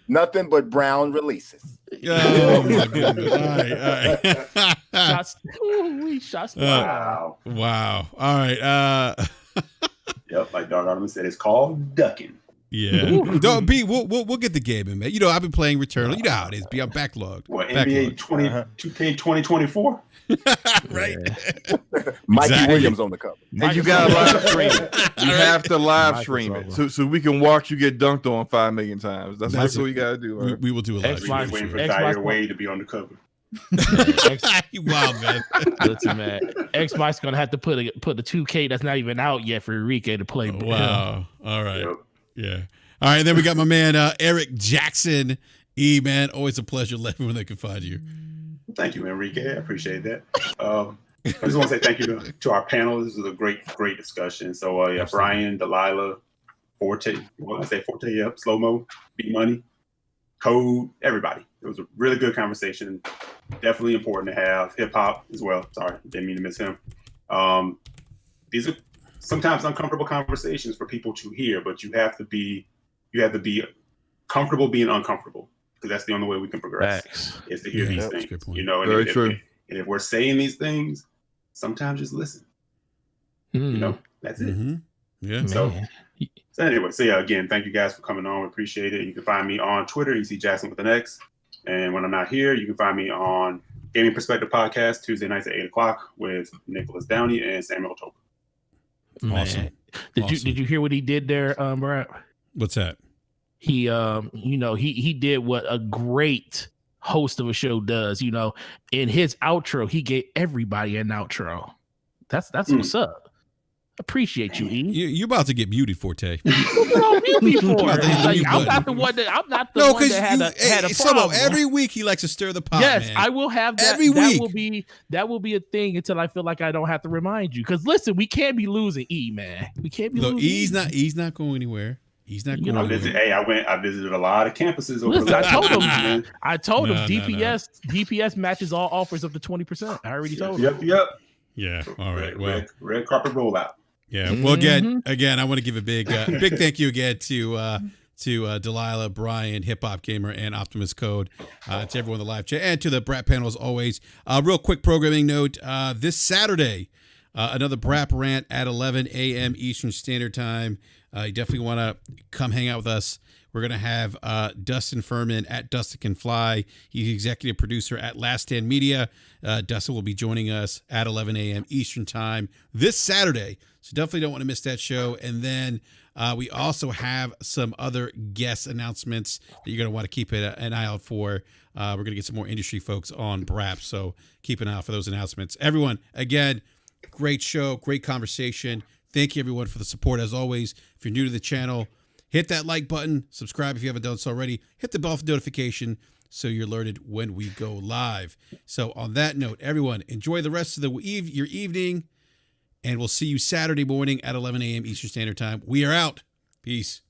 Nothing but brown releases. Oh my goodness! All right. Shots. Wow. All right. Yep, like Dark Artemis said, it's called ducking. Yeah. Don't be. We'll get the game in, man. I've been playing Returnal. You know how it is. Be on backlog. What, NBA 2K 2024? Right. Mikey Williams on the cover. And you got to live stream it. You have to live stream it so we can watch you get dunked on 5 million times. That's what you got to do. Right? We will do a live stream. Waiting for Dyer Wade to be on the cover. Wow, man. Listen, man. Xbox gonna have to put the 2K that's not even out yet for Enrique to play. Wow. All right. Yep. Yeah. All right. Then we got my man Eric Jackson. Man, always a pleasure. Let everyone that can find you. Thank you, Enrique. I appreciate that. I just want to say thank you to our panel. This was a great discussion. So yeah, Brian, Delilah, Forte. What I say, Forte? Yep. Slow Mo, B Money, Code, everybody. It was a really good conversation. Definitely important to have. Hip Hop as well. Sorry, didn't mean to miss him. These are sometimes uncomfortable conversations for people to hear, but you have to be comfortable being uncomfortable, because that's the only way we can progress. Is to hear these things. Very true. And if we're saying these things, sometimes just listen. That's it. Mm-hmm. Yeah. So anyway, yeah, again, thank you guys for coming on. We appreciate it. You can find me on Twitter. You see Jackson with an X. And when I'm not here, you can find me on Gaming Perspective Podcast Tuesday nights at 8:00 with Nicholas Downey and Samuel Toper. Awesome. Did you hear what he did there, BRAP? What's that? He he did what a great host of a show does. In his outro, he gave everybody an outro. That's what's up. Appreciate you, E. You about to get muted, Forte. I'm not the one that had a problem. Every week he likes to stir the pot. Yes, man. I will have that. Every week. That will be a thing until I feel like I don't have to remind you. Because listen, we can't be losing E, man. We can't be losing. He's not going anywhere. He's not going anywhere. I visited a lot of campuses over listen, I told him No, DPS matches all offers up to 20%. I already told him. Yep. Yeah. All right. Red carpet rollout. Yeah. Well, again, I want to give a big thank you again to Delilah, Brian, HipHopGamer, and Optimus Code, to everyone in the live chat, and to the BRAP panel as always. Real quick programming note: this Saturday, another BRAP rant at 11 a.m. Eastern Standard Time. You definitely want to come hang out with us. We're going to have Dustin Furman at Dustin Can Fly. He's executive producer at Last Stand Media. Dustin will be joining us at 11 a.m. Eastern Time this Saturday. So definitely don't want to miss that show. And then we also have some other guest announcements that you're going to want to keep an eye out for. We're going to get some more industry folks on BRAP. So keep an eye out for those announcements. Everyone, again, great show, great conversation. Thank you, everyone, for the support. As always, if you're new to the channel, hit that like button, subscribe if you haven't done so already, hit the bell for notification so you're alerted when we go live. So on that note, everyone, enjoy the rest of your evening, and we'll see you Saturday morning at 11 a.m. Eastern Standard Time. We are out. Peace.